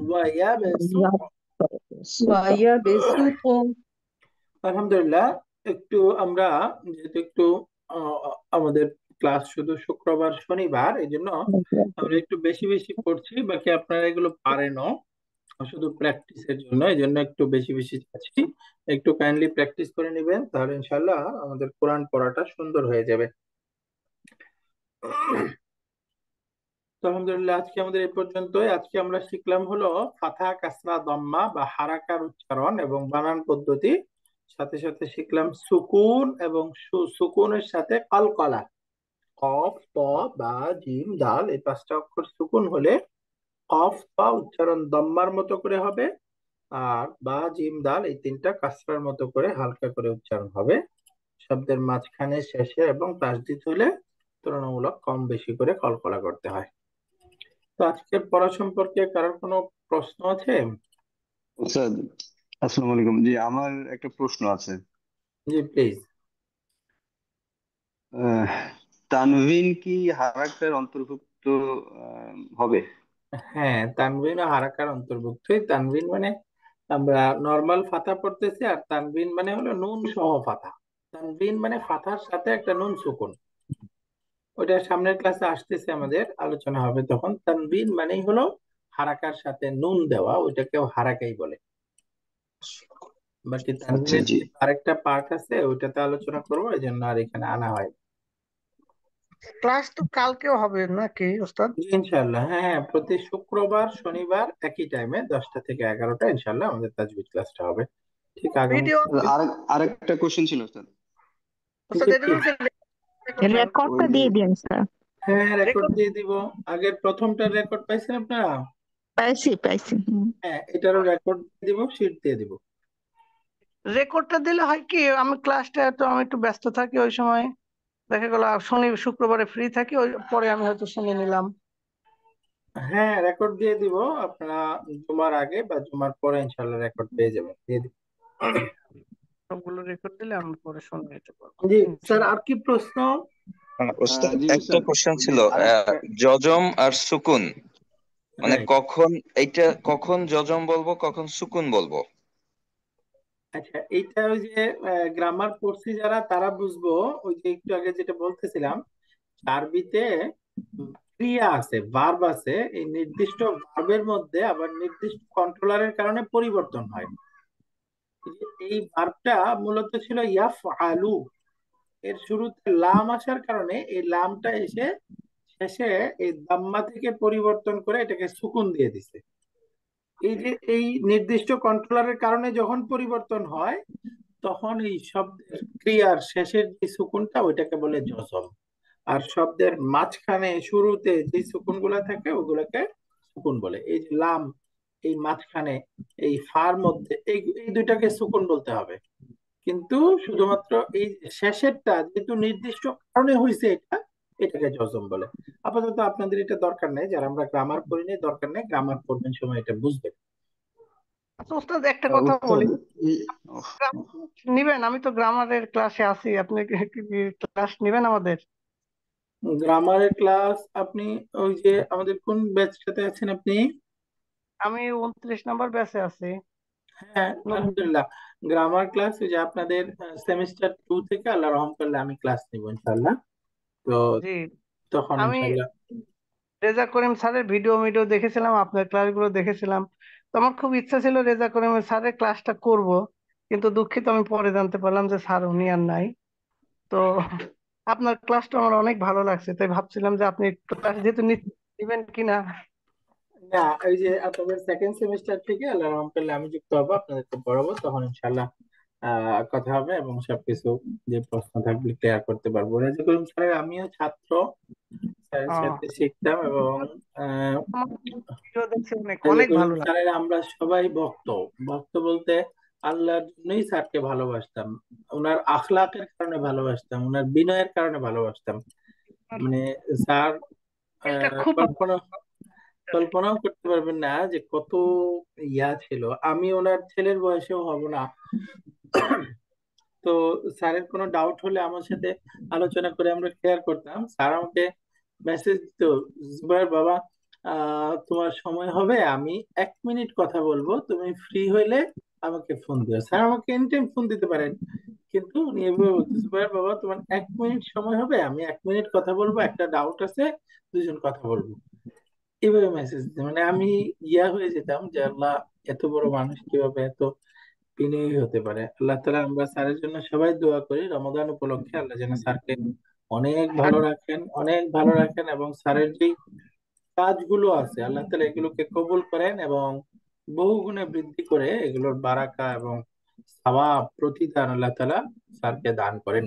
ওয়ায়াবে সুত। ওয়ায়াবিসুতু। আলহামদুলিল্লাহ। একটু আমরা যেহেতু একটু আমাদের ক্লাস শুধু শুক্রবার শনিবার, এই জন্য আমরা একটু বেশি বেশি করছি, বাকি আপনারা এগুলো পারেনও, শুধু প্র্যাকটিসের জন্য, এই জন্য একটু বেশি বেশি চাচ্ছি। একটু কাইন্ডলি প্র্যাকটিস করে নেবেন, তাহলে ইনশাল্লাহ আমাদের কোরআন পড়াটা সুন্দর হয়ে যাবে। তো আলহামদুলিল্লাহ, আজকে আমাদের এই পর্যন্তই। আজকে আমরা শিখলাম হলো ফাথা, কাসরা, দম্মা বা হারাকার উচ্চারণ এবং বানান পদ্ধতি, সাথে সাথে শিখলাম সুকুন এবং সুকুনের সাথে কলকলা, কফ, ত, বা, জিম, দাল, এই পাঁচটা অক্ষর সুকুন হলে কফ, ত উচ্চারণ দম্মার মতো করে হবে, আর বা, জিম, দাল এই তিনটা কাসরার মতো করে হালকা করে উচ্চারণ হবে। শব্দের মাঝখানে, শেষে এবং তাসদিদ হলে তুলনামূলক কম বেশি করে কলকলা করতে হয়। তো আজকের পড়া সম্পর্কে কারোর কোনো প্রশ্ন আছে? স্যার, আসসালামু আলাইকুম। জি, আমার একটা প্রশ্ন আছে। জি প্লিজ। আহ, তানভিন কি হারাকতের অন্তর্ভুক্ত হবে? হ্যাঁ, তানবিন ও হারাকার অন্তর্ভুক্ত। তানবিন মানে আমরা নর্মাল ফাথা পড়তেছি, আর তানবিন মানে হলো নুন সহ ফাথা। তানবিন মানে ফাথার সাথে একটা নুন সুকুন, ওইটা সামনের ক্লাসে আসতেছে, আমাদের আলোচনা হবে তখন। তানবিন মানেই হলো হারাকার সাথে নুন দেওয়া, ওইটাকেও হারাকাই বলে। বাকি আচ্ছা, তানবিনের জি। আরেকটা পার্ট আছে, ওইটাতে আলোচনা করবো, এই জন্য আর এখানে আনা হয়। ক্লাস তো কালকেও হবে নাকি ওস্তাদ? জি, ইনশাল্লাহ। হ্যাঁ হ্যাঁ, প্রতি শুক্রবার শনিবার একই টাইমে 10টা থেকে 11টা ইনশাল্লাহ আমাদের তাজবিদ ক্লাসটা হবে, ঠিক আগামী। ভিডিও আরেকটা কোশ্চেন ছিল স্যার। ওস্তাদ, জি এটা প্লিজ। রেকর্ডটা ওই যে দিয়ে দিন স্যার। হ্যাঁ, রেকর্ড রেকর্ড দিয়ে দিব। আগের প্রথমটার রেকর্ড পাইছেন আপনারা? পাইছি পাইছি। হ্যাঁ, এটারও রেকর্ড দিয়ে দিব, শীট দিয়ে দিব। রেকর্ডটা দিলে হয় কি, আমি ক্লাসটা তো আমি একটু ব্যস্ত থাকি ওই সময়, দেখা গেল শনি শুক্রবারে ফ্রি থাকি, ওই পরে আমি হয়তো শুনে নিলাম। হ্যাঁ, রেকর্ড দিয়ে দিব, আপনারা জুমার আগে বা জুমার পরে ইনশাল্লাহ রেকর্ড পেয়ে যাবেন, দিয়ে দিব। সবগুলো রেকর্ড দিলে আমি পরে শুনে নিতে পারবো জি স্যার, ইনশাআল্লাহ। আর কি প্রশ্ন? ওস্তাদ, জি একটা স্যার, কোশ্চেন ওই যে ছিল। আরেকটা। যজম আর সুকুন, মানে রাইট। কখন যজম বলবো, কখন সুকুন বলবো? আচ্ছা, এইটা ওই যে গ্রামার পড়ছি যারা তারা বুঝবো। ওই যে একটু আগে যেটা বলতেছিলাম, আরবিতে ক্রিয়া আছে, ভার্ব আছে, এই নির্দিষ্ট ভার্বের মধ্যে আবার নির্দিষ্ট কন্ট্রোলারের কারণে পরিবর্তন হয়। এই ভার্বটা মূলত ছিল ইয়াফআলু, এর শুরুতে লাম আসার কারণে এই লামটা এসে শেষে এই দাম্মা থেকে পরিবর্তন করে এটাকে সুকুন দিয়ে দিছে। এই যে এই নির্দিষ্ট কন্ট্রোলারের কারণে যখন পরিবর্তন হয়, তখন এই শব্দের ক্রিয়ার শেষের যে সুকুনটা ওইটাকে বলে জজম, আর শব্দের মাঝখানে শুরুতে যে সুকুন গুলা থাকে ওগুলাকে সুকুন বলে। এই যে লাম, এই মাঝখানে, এই ফার মধ্যে, এই এই দুইটাকে সুকুন বলতে হবে। কিন্তু শুধুমাত্র এই শেষেরটা যেহেতু নির্দিষ্ট কারণে হয়েছে এটাকে জজম বলে। আপাতত আপনাদের এটা দরকার নেই, যারা আমরা গ্রামার পড়ি নাই দরকার নেই, গ্রামার পড়বেন সময় এটা বুঝবেন। আচ্ছা ওস্তাদ, একটা কথা উস্তাদ বলি, এই নিবেন? আমি তো গ্রামারের ক্লাসে আছি, আপনি কি ক্লাস নিবেন আমাদের? গ্রামারের ক্লাস আপনি ওই যে আমাদের কোন ব্যাচটাতে আছেন আপনি? আমি 29 নম্বর ব্যাচে আছি। হ্যাঁ, আলহামদুলিল্লাহ। গ্রামার ক্লাস ওই যে আপনাদের সেমিস্টার 2 থেকে আল্লাহ রহম করলে আমি ক্লাস নিব ইনশাআল্লাহ। তো জি, তখন আমি ইনশাআল্লাহ। রেজা করিম স্যারের ভিডিও ভিডিও দেখেছিলাম, আপনার ক্লাসগুলো দেখেছিলাম। তো আমার খুব ইচ্ছা ছিল রেজা করিম স্যারের ক্লাসটা করব, কিন্তু দুঃখিত আমি পরে জানতে পারলাম যে স্যার উনি আর নাই। তো আপনার ক্লাসটা আমার অনেক ভালো লাগছে, তাই ভাবছিলাম যে আপনি ক্লাস যেহেতু নিবেন কিনা। না, ওই যে আপনাদের সেকেন্ড সেমিস্টার থেকে আল্লাহ রহম করলে আমি যুক্ত হবো, আপনাদেরকে পড়াবো, তখন ইনশাআল্লাহ কথা হবে এবং সবকিছু যে প্রশ্ন থাকলে ক্লিয়ার করতে পারবো। রাজা করিম স্যারের আমিও ছাত্র, স্যারের আহ, সাথে শিখতাম এবং আহ আমার ভিডিও দেখছি, অনেক রাজা অনেক করিম ভালো লাগে। স্যারের আমরা সবাই ভক্ত। ভক্ত বলতে আল্লাহর জন্যই স্যারকে ভালোবাসতাম, ওনার আখলাকের কারণে ভালোবাসতাম, ওনার বিনয়ের কারণে ভালোবাসতাম। মানে স্যার এটা খুব কল্পনা কল্পনাও করতে পারবেন না যে কত ছিল। আমি ওনার ছেলের বয়সেও হব না। তো স্যারের কোনো ডাউট হলে আমার সাথে আলোচনা করে আমরা ক্লিয়ার করতাম। স্যার আমাকে মেসেজ দিত, জুবাইর বাবা, তোমার সময় হবে, আমি 1 মিনিট কথা বলবো, তুমি ফ্রি হইলে আমাকে ফোন দিও। স্যার আমাকে এনি টাইম ফোন দিতে পারেন, কিন্তু উনি এভাবে বলতো, জুবাইর বাবা তোমার 1 মিনিট সময় হবে, আমি 1 মিনিট কথা বলবো, একটা ডাউট আছে, দুজন কথা বলবো। এভাবে মেসেজ দিতে মানে আমি হয়ে যেতাম যে আল্লাহ, এত বড় মানুষ কিভাবে এত বিনয়ী হতে পারে। আল্লাহ তাআলা আমরা স্যারের জন্য সবাই দোয়া করি রমাদান উপলক্ষে, আল্লাহ যেন স্যারকে অনেক ভালো রাখেন, অনেক ভালো রাখেন, এবং স্যারের যে কাজগুলো আছে আল্লাহ তাআলা এগুলোকে কবুল করেন এবং বহু গুণে বৃদ্ধি করে এগুলোর বারাকা এবং সওয়াব প্রতিদান আল্লাহ তাআলা স্যারকে দান করেন।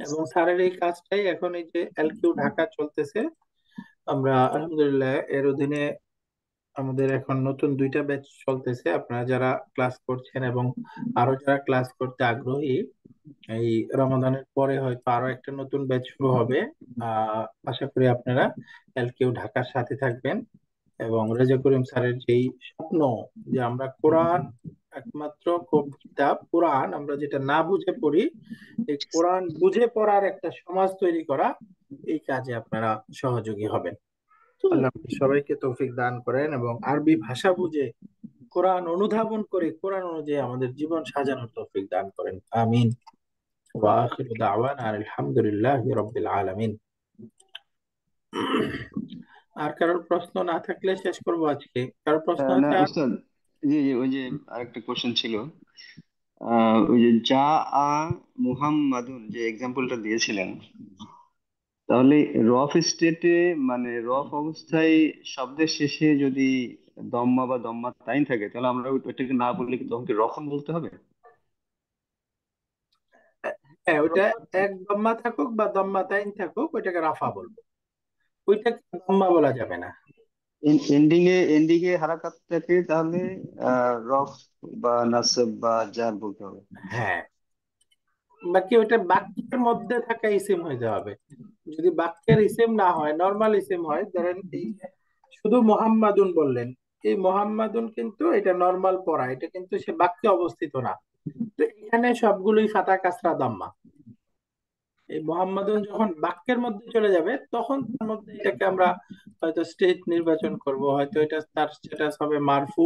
এবং স্যারের এই কাজটাই এখন এই যে এলকিউ ঢাকা চলতেছে, আমরা আলহামদুলিল্লাহ এর অধীনে আমাদের এখন নতুন 2টা ব্যাচ চলতেছে। আপনারা যারা ক্লাস করছেন এবং আরো যারা ক্লাস করতে আগ্রহী, এই রমাদানের পরে হয়তো আরো একটা নতুন ব্যাচ শুরু হবে। আশা করি আপনারা কেউ ঢাকার সাথে থাকবেন এবং রেজা করিম স্যারের যেই স্বপ্ন যে আমরা কোরআন, একমাত্র কিতাব কোরআন আমরা যেটা না বুঝে পড়ি, এই কোরআন বুঝে পড়ার একটা সমাজ তৈরি করা, এই কাজে আপনারা সহযোগী হবেন। আল্লাহ আমাদের সবাইকে তৌফিক দান করেন এবং আরবি ভাষা বুঝে কোরআন অনুধাবন করে কোরআন অনুযায়ী আমাদের জীবন সাজানোর তৌফিক দান করেন। আমিন। ওয়া আখিরু দাওয়ানা আলহামদুলিল্লাহি রাব্বিল আলামিন। আর কারোর প্রশ্ন না থাকলে শেষ করবো আজকে। কারোর প্রশ্ন না আছে আর? উস্তাদ, জি জি, ওই যে আরেকটা কোশ্চেন ছিল। ওই যে যা আ মুহাম্মাদুন যে এক্সাম্পলটা দিয়েছিলেন, তাহলে রফ স্টেটে মানে রফ অবস্থায় শব্দের শেষে যদি দম্মা বা দম্মা তাইন থাকে, তাহলে আমরা ওইটাকে না বললে কি তখন কি রফন বলতে হবে? হ্যাঁ, ওইটা এক দম্মা থাকুক বা দম্মা তাইন থাকুক, ওইটাকে রাফা বলবো, ওইটাকে দম্মা বলা যাবে না। এন্ডিং এ হারাকাত থাকে, তাহলে রফ বা নাসব বা জার বলতে হবে। হ্যাঁ, বাকি ওইটা বাক্যের মধ্যে থাকা ইসিম হইতে হবে। যদি বাক্যের ইসিম না হয়, নর্মাল ইসিম হয়, ধরেন এই যে শুধু মোহাম্মাদুন বললেন, এই মোহাম্মাদুন কিন্তু এটা নর্মাল পড়া, এটা কিন্তু সে বাক্যে অবস্থিত না। তো এখানে সবগুলোই ফাতা কাসরা দাম্মা। এই মোহাম্মদুন যখন বাক্যের মধ্যে চলে যাবে তখন তার মধ্যে এটাকে আমরা হয়তো স্টেট নির্বাচন করব, হয়তো এটা তার স্ট্যাটাস হবে মারফু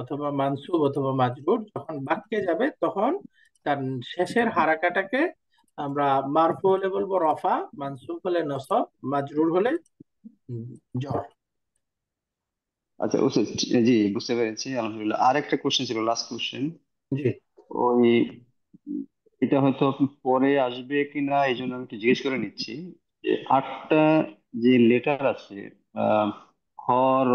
অথবা মানসুব অথবা মাজরুর। যখন বাক্যে যাবে তখন তার শেষের হারাকাটাকে আমরা মারফু হলে বলবো রফা, মানসুব হলে নসব, মাজরুর হলে উম, জর। আচ্ছা ওস্তাদ, জি বুঝতে পেরেছি, আলহামদুলিল্লাহ। আর একটা কোশ্চেন ছিল, লাস্ট কোশ্চেন। জি। ওই এটা হয়তো আপনি পরে আসবে কিনা এই জন্য আমি একটু জিজ্ঞেস করে নিচ্ছি, যে 8টা যে লেটার আছে, আহ, খ, র,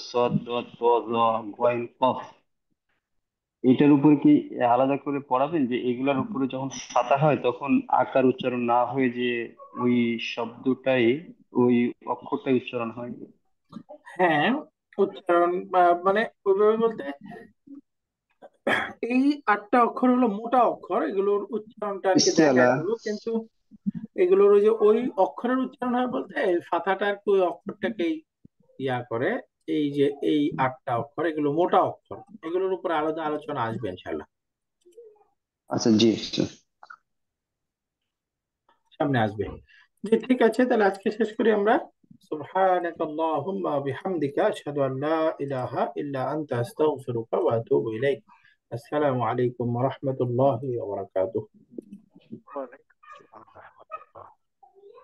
সদ, দত, প, জ, গইন, কফ, এইটার উপর কি আলাদা করে পড়াবেন যে এগুলার উপরে যখন সাতা হয় তখন আকার উচ্চারণ না হয়ে যে ওই শব্দটাই, ওই অক্ষরটাই উচ্চারণ হয়? হ্যাঁ, উচ্চারণ মানে ওইভাবে বলতে এই 8টা অক্ষর হলো মোটা অক্ষর, এগুলোর উচ্চারণটা আর কি ইস্তেলা। দেখায় দেবো, কিন্তু এগুলোর ওই যে ওই অক্ষরের উচ্চারণ হয় বলতে এই ফাতাটা আর কি ওই অক্ষরটাকেই ইয়া করে। এই যে এই 8টা অক্ষর এগুলো মোটা অক্ষর, এগুলোর উপর আলাদা আলোচনা আসবে ইনশাল্লাহ, আচ্ছা, জি। সামনে আসবে। জি ঠিক আছে, তাহলে আজকে শেষ করি আমরা। سبحانك اللهم وبحمدك أشهد أن لا إله إلا أنت أستغفرك وأتوب إليك. السلام عليكم ورحمة الله وبركاته. ওয়ালাইকুম আসসালাম।